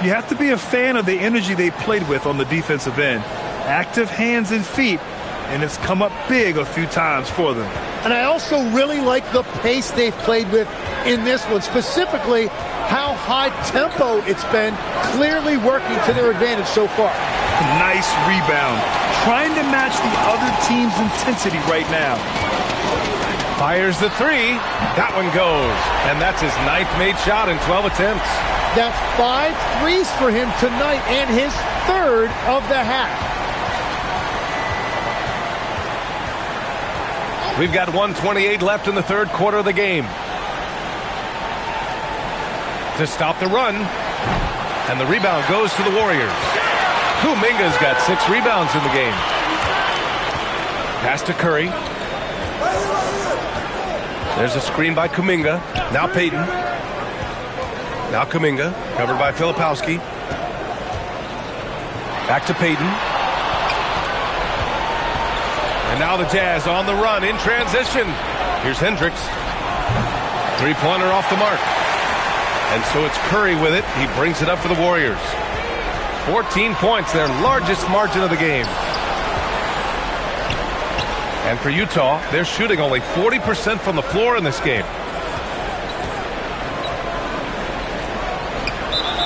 You have to be a fan of the energy they played with on the defensive end. Active hands and feet, and it's come up big a few times for them. And I also really like the pace they've played with in this one, specifically how high tempo it's been, clearly working to their advantage so far. Nice rebound. Trying to match the other team's intensity right now. Fires the three. That one goes. And that's his 9th made shot in 12 attempts. That's 5 threes for him tonight and his 3rd of the half. We've got 1:28 left in the 3rd quarter of the game. To stop the run. And the rebound goes to the Warriors. Kuminga's got 6 rebounds in the game. Pass to Curry. There's a screen by Kuminga. Now Payton. Now Kuminga, covered by Filipowski. Back to Payton. And now the Jazz on the run in transition. Here's Hendricks. 3-pointer off the mark. And so it's Curry with it. He brings it up for the Warriors. 14 points, their largest margin of the game. And for Utah, they're shooting only 40% from the floor in this game.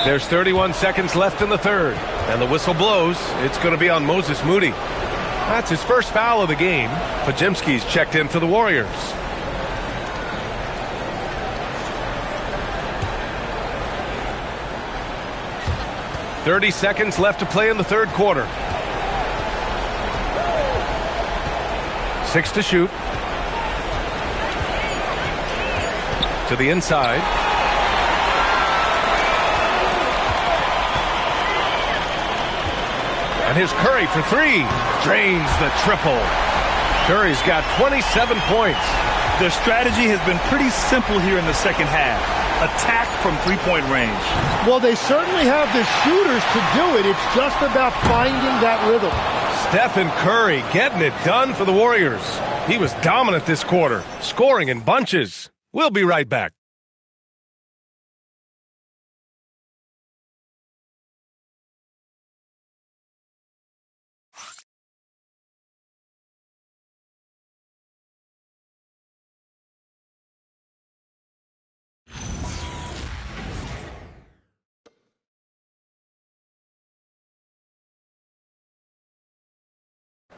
There's 31 seconds left in the 3rd. And the whistle blows. It's going to be on Moses Moody. That's his first foul of the game. Podziemski's checked in for the Warriors. .30 seconds left to play in the 3rd quarter. 6 to shoot. To the inside. And here's Curry for 3. Drains the triple. Curry's got 27 points. Their strategy has been pretty simple here in the 2nd half. Attack from 3-point range. Well, they certainly have the shooters to do it. It's just about finding that rhythm. Stephen Curry getting it done for the Warriors. He was dominant this quarter, scoring in bunches. We'll be right back.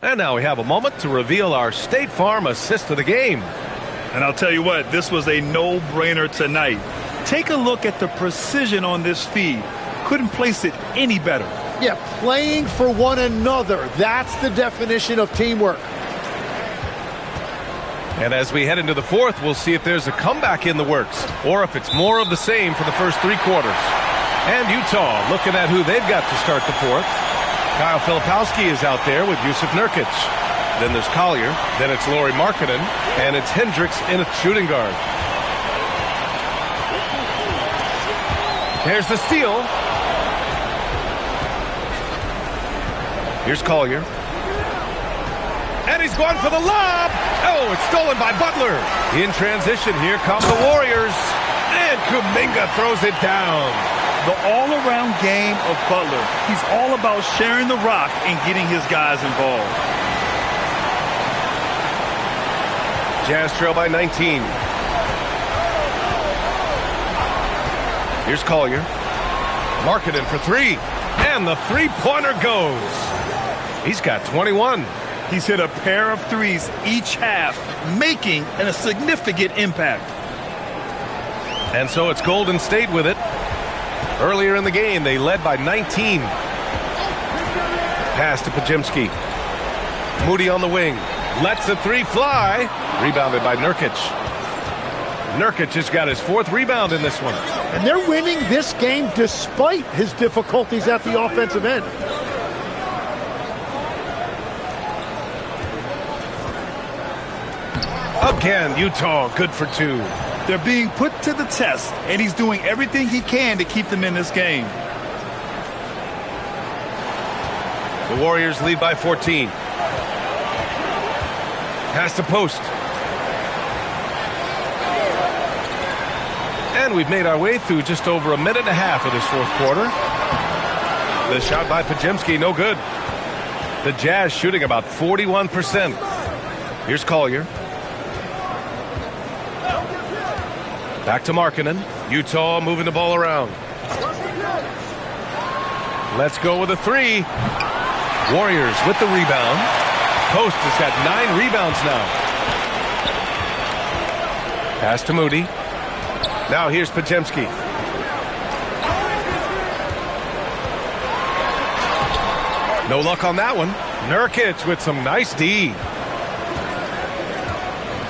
And now we have a moment to reveal our State Farm assist of the game. And I'll tell you what, this was a no-brainer tonight. Take a look at the precision on this feed. Couldn't place it any better. Yeah, playing for one another. That's the definition of teamwork. And as we head into the 4th, we'll see if there's a comeback in the works or if it's more of the same for the first 3 quarters. And Utah looking at who they've got to start the 4th. Kyle Filipowski is out there with Yusuf Nurkic. Then there's Collier. Then it's Lauri Markkanen. And it's Hendricks in a shooting guard. Here's the steal. Here's Collier. And he's going for the lob. Oh, it's stolen by Butler. In transition, here come the Warriors. And Kuminga throws it down. The all-around game of Butler. He's all about sharing the rock and getting his guys involved. Jazz trail by 19. Here's Collier. Markkanen for 3. And the 3-pointer goes. He's got 21. He's hit a pair of threes each half, making a significant impact. And so it's Golden State with it. Earlier in the game, they led by 19. Pass to Podziemski. Moody on the wing. Lets the 3 fly. Rebounded by Nurkic. Nurkic has got his 4th rebound in this one. And they're winning this game despite his difficulties at the offensive end. Again, Utah good for 2. They're being put to the test, and he's doing everything he can to keep them in this game. The Warriors lead by 14. Pass to post. And we've made our way through just over a minute and a half of this 4th quarter. The shot by Podziemski, no good. The Jazz shooting about 41%. Here's Collier. Back to Markkanen. Utah moving the ball around. Let's go with a 3. Warriors with the rebound. Post has got 9 rebounds now. Pass to Moody. Now here's Podziemski. No luck on that one. Nurkic with some nice D.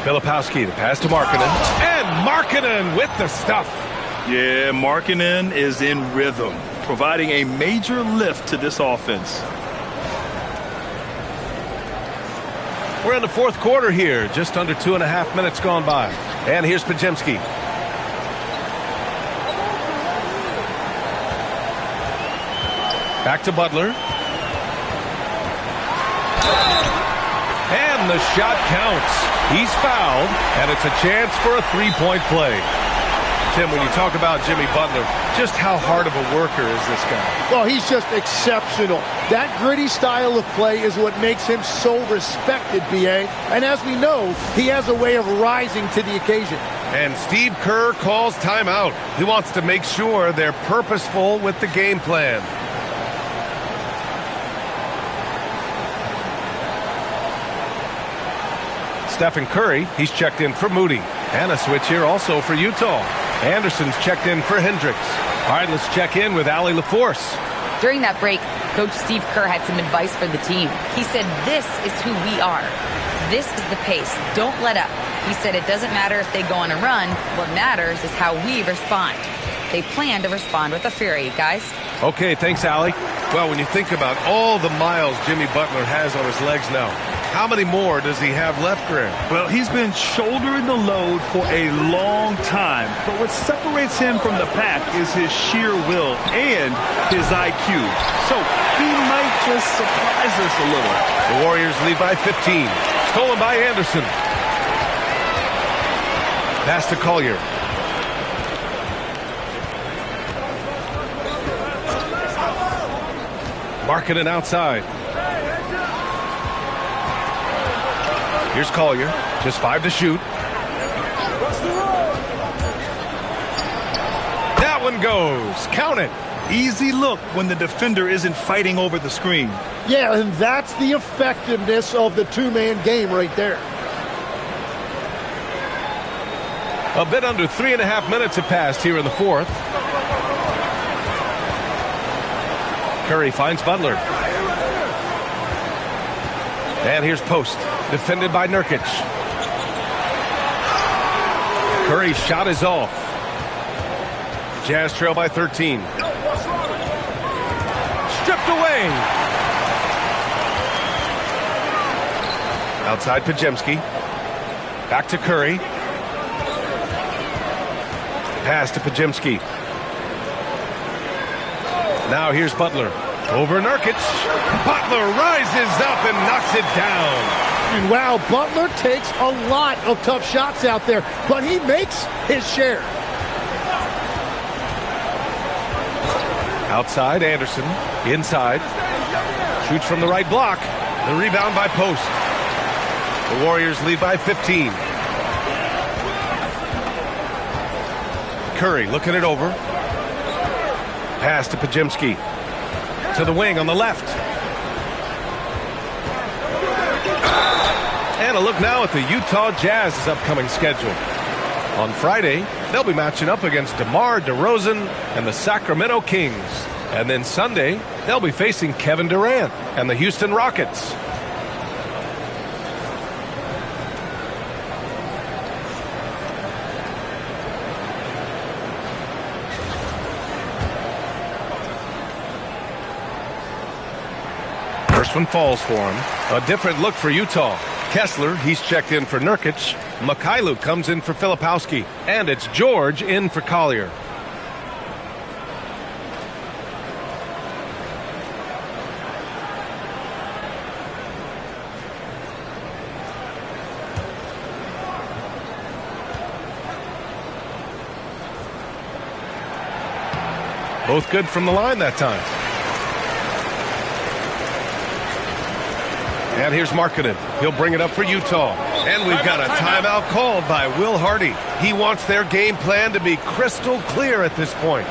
Filipowski, the pass to Markkanen. And Markkanen with the stuff. Yeah, Markkanen is in rhythm, providing a major lift to this offense. We're in the fourth quarter here. Just under 2.5 minutes gone by. And here's Podziemski. Back to Butler. And the shot counts. He's fouled, and it's a chance for a three-point play. Tim, when you talk about Jimmy Butler, just how hard of a worker is this guy? Well, he's just exceptional. That gritty style of play is what makes him so respected, B.A. And as we know, he has a way of rising to the occasion. And Steve Kerr calls timeout. He wants to make sure they're purposeful with the game plan. Stephen Curry, he's checked in for Moody. And a switch here also for Utah. Anderson's checked in for Hendricks. All right, let's check in with Allie LaForce. During that break, Coach Steve Kerr had some advice for the team. He said, this is who we are. This is the pace. Don't let up. He said it doesn't matter if they go on a run. What matters is how we respond. They plan to respond with a fury, guys. Okay, thanks, Allie. Well, when you think about all the miles Jimmy Butler has on his legs now, how many more does he have left, Graham? Well, he's been shouldering the load for a long time. But what separates him from the pack is his sheer will and his IQ. So he might just surprise us a little. The Warriors lead by 15. Stolen by Anderson. Pass to Collier. Markkanen outside. Here's Collier. Just 5 to shoot. That one goes. Count it. Easy look when the defender isn't fighting over the screen. Yeah, and that's the effectiveness of the two-man game right there. A bit under 3.5 minutes have passed here in the fourth. Curry finds Butler. And here's Post. Defended by Nurkic. Curry's shot is off. Jazz trail by 13. Stripped away. Outside Podziemski. Back to Curry. Pass to Podziemski. Now here's Butler. Over Nurkic. Butler rises up and knocks it down. And wow, Butler takes a lot of tough shots out there, but he makes his share. Outside, Anderson. Inside. Shoots from the right block. The rebound by Post. The Warriors lead by 15. Curry looking it over. Pass to Podziemski. To the wing on the left. And a look now at the Utah Jazz's upcoming schedule. On Friday, they'll be matching up against DeMar DeRozan and the Sacramento Kings. And then Sunday, they'll be facing Kevin Durant and the Houston Rockets. First one falls for him. A different look for Utah. Kessler, he's checked in for Nurkic. Mikhailu comes in for Filipowski. And it's George in for Collier. Both good from the line that time. And here's Markkanen. He'll bring it up for Utah. And we've got a timeout called by Will Hardy. He wants their game plan to be crystal clear at this point.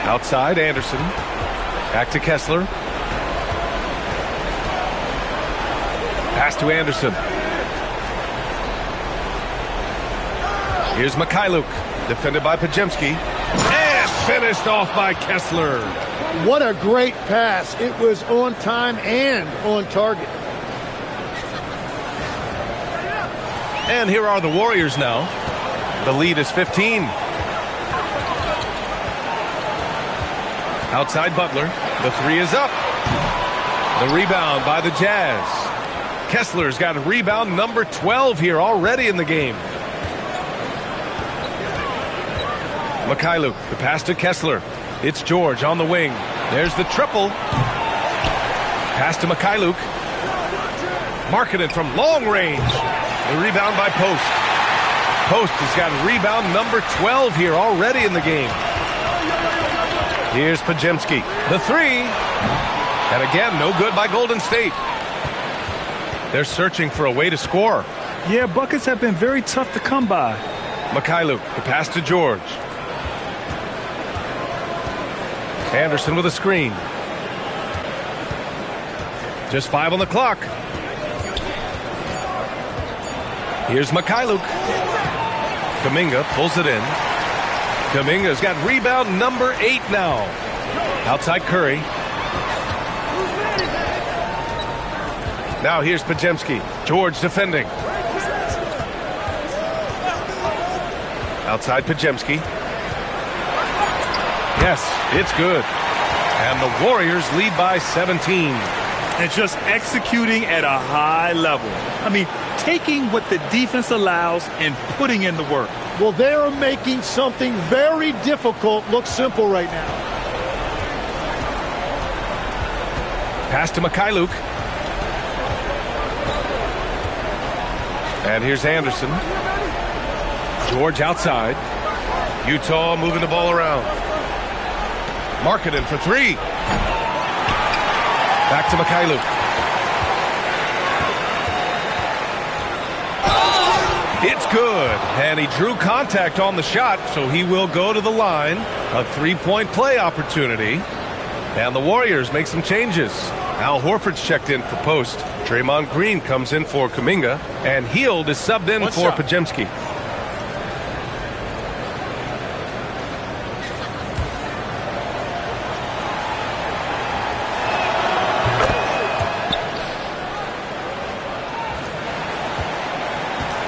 Outside, Anderson. Back to Kessler. Pass to Anderson. Here's Mikhailuk, defended by Pajemski. And finished off by Kessler. What a great pass. It was on time and on target. And here are the Warriors now. The lead is 15. Outside Butler. The three is up. The rebound by the Jazz. Kessler's got rebound number 12 here already in the game. Mikhailuk, the pass to Kessler. It's George on the wing. There's the triple. Pass to Mikhailuk. Markkanen from long range. The rebound by Post. Post has got rebound number 12 here already in the game. Here's Pajemski. The three. And again, no good by Golden State. They're searching for a way to score. Yeah, buckets have been very tough to come by. Mikhailuk, the pass to George. Anderson with a screen. Just 5 on the clock. Here's Mikhailuk. Kuminga pulls it in. Kuminga's got rebound number 8 now. Outside Curry. Now here's Pajemski. George defending. Outside Pajemski. Yes, it's good. And the Warriors lead by 17. And just executing at a high level. I mean, taking what the defense allows and putting in the work. Well, they're making something very difficult look simple right now. Pass to Mikhailuk. And here's Anderson. George outside. Utah moving the ball around. Markkanen for three. Back to Mikhailuk. It's good. And he drew contact on the shot, so he will go to the line. A three-point play opportunity. And the Warriors make some changes. Al Horford's checked in for Post. Draymond Green comes in for Kuminga. And Hield is subbed in for Pajemski.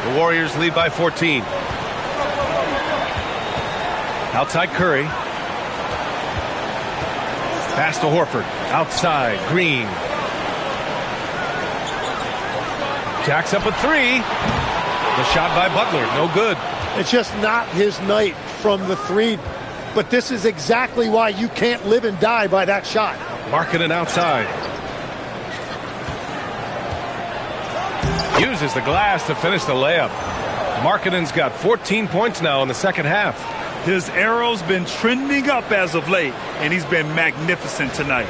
The Warriors lead by 14. Outside Curry. Pass to Horford. Outside Green. Jacks up a three. The shot by Butler. No good. It's just not his night from the three. But this is exactly why you can't live and die by that shot. Markkanen outside. Uses the glass to finish the layup. Markkanen's got 14 points now in the second half. His arrow's been trending up as of late, and he's been magnificent tonight.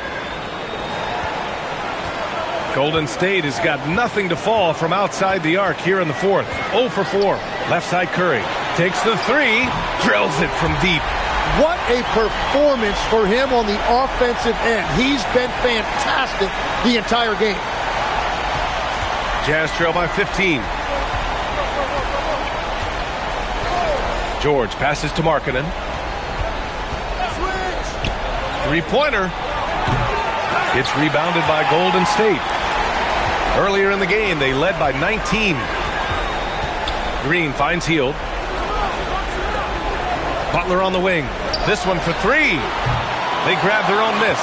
Golden State has got nothing to fall from outside the arc here in the fourth. 0 for 4. Left side Curry. Takes the three. Drills it from deep. What a performance for him on the offensive end. He's been fantastic the entire game. Jazz trail by 15. George passes to Markkanen. Three-pointer. It's rebounded by Golden State. Earlier in the game, they led by 19. Green finds Hield. Butler on the wing. This one for three. They grab their own miss.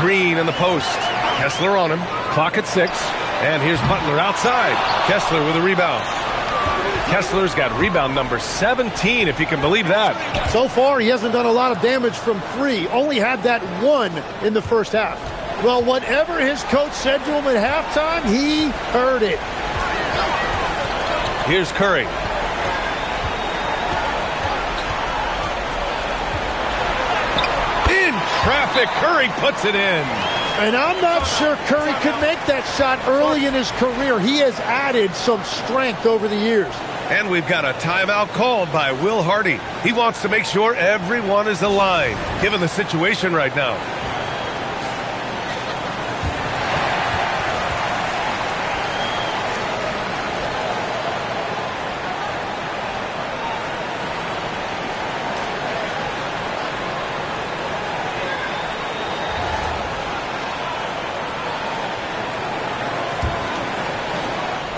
Green in the post. Kessler on him. Clock at 6. And here's Butler outside. Kessler with a rebound. Kessler's got rebound number 17, if you can believe that. So far, he hasn't done a lot of damage from three. Only had that one in the first half. Well, whatever his coach said to him at halftime, he heard it. Here's Curry. In traffic, Curry puts it in. And I'm not sure Curry could make that shot early in his career. He has added some strength over the years. And we've got a timeout called by Will Hardy. He wants to make sure everyone is aligned, given the situation right now.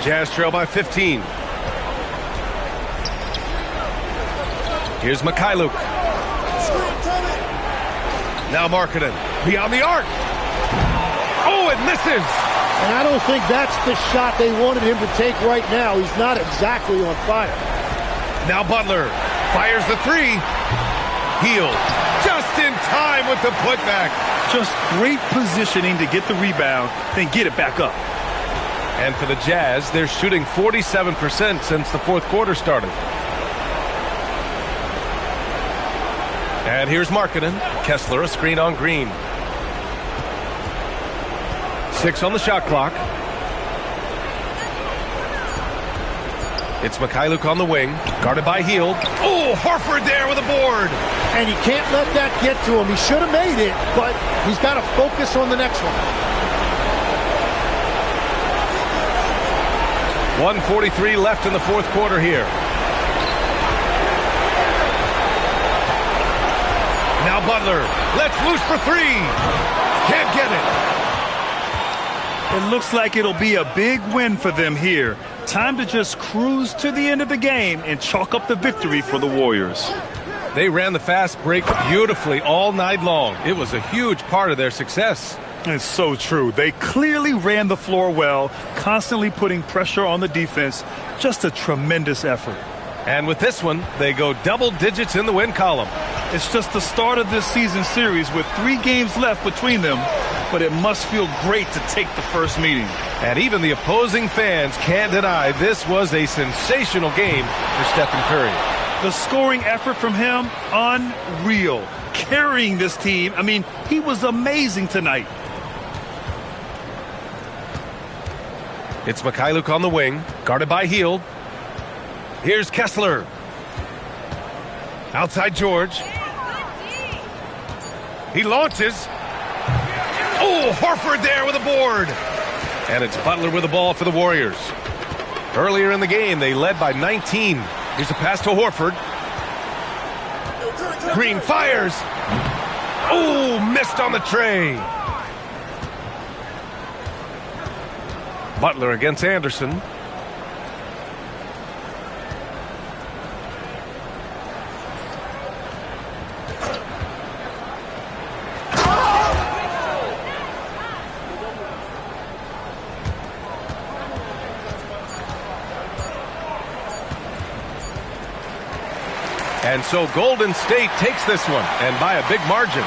Jazz trail by 15. Here's Mikhailuk. Now Markkanen beyond the arc. Oh, it misses. And I don't think that's the shot they wanted him to take right now. He's not exactly on fire. Now Butler fires the three. Hield just in time with the putback. Just great positioning to get the rebound, then get it back up. And for the Jazz, they're shooting 47% since the fourth quarter started. And here's Markkanen. Kessler, a screen on Green. 6 on the shot clock. It's Mikhailuk on the wing, guarded by Hield. Oh, Horford there with a board. And he can't let that get to him. He should have made it, but he's got to focus on the next one. 1:43 left in the fourth quarter here. Now Butler, lets loose for three. Can't get it. It looks like it'll be a big win for them here. Time to just cruise to the end of the game and chalk up the victory for the Warriors. They ran the fast break beautifully all night long. It was a huge part of their success. It's so true. They clearly ran the floor well, constantly putting pressure on the defense. Just a tremendous effort. And with this one, they go double digits in the win column. It's just the start of this season series with 3 games left between them, but it must feel great to take the first meeting. And even the opposing fans can't deny this was a sensational game for Stephen Curry. The scoring effort from him, unreal. Carrying this team, I mean, he was amazing tonight. It's Mikhailuk on the wing, guarded by Hield. Here's Kessler. Outside George. He launches. Oh, Horford there with a board. And it's Butler with the ball for the Warriors. Earlier in the game, they led by 19. Here's a pass to Horford. Green fires. Oh, missed on the tray. Butler against Anderson. And so Golden State takes this one, and by a big margin.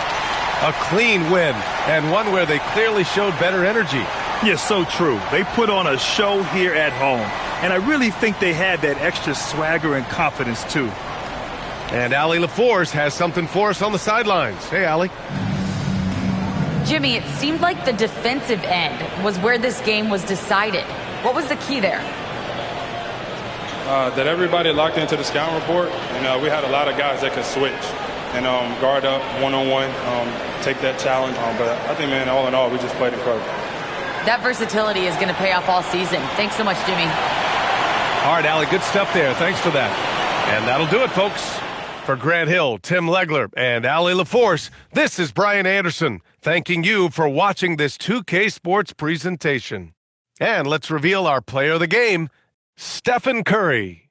A clean win, and one where they clearly showed better energy. Yes, so true. They put on a show here at home, and I really think they had that extra swagger and confidence, too. And Allie LaForce has something for us on the sidelines. Hey, Allie. Jimmy, it seemed like the defensive end was where this game was decided. What was the key there? That everybody locked into the scouting report, and we had a lot of guys that could switch and guard up one-on-one, take that challenge. But I think, man, all in all, we just played incredible. That versatility is going to pay off all season. Thanks so much, Jimmy. All right, Allie, good stuff there. Thanks for that. And that'll do it, folks. For Grant Hill, Tim Legler, and Allie LaForce, this is Brian Anderson, thanking you for watching this 2K Sports presentation. And let's reveal our player of the game, Stephen Curry.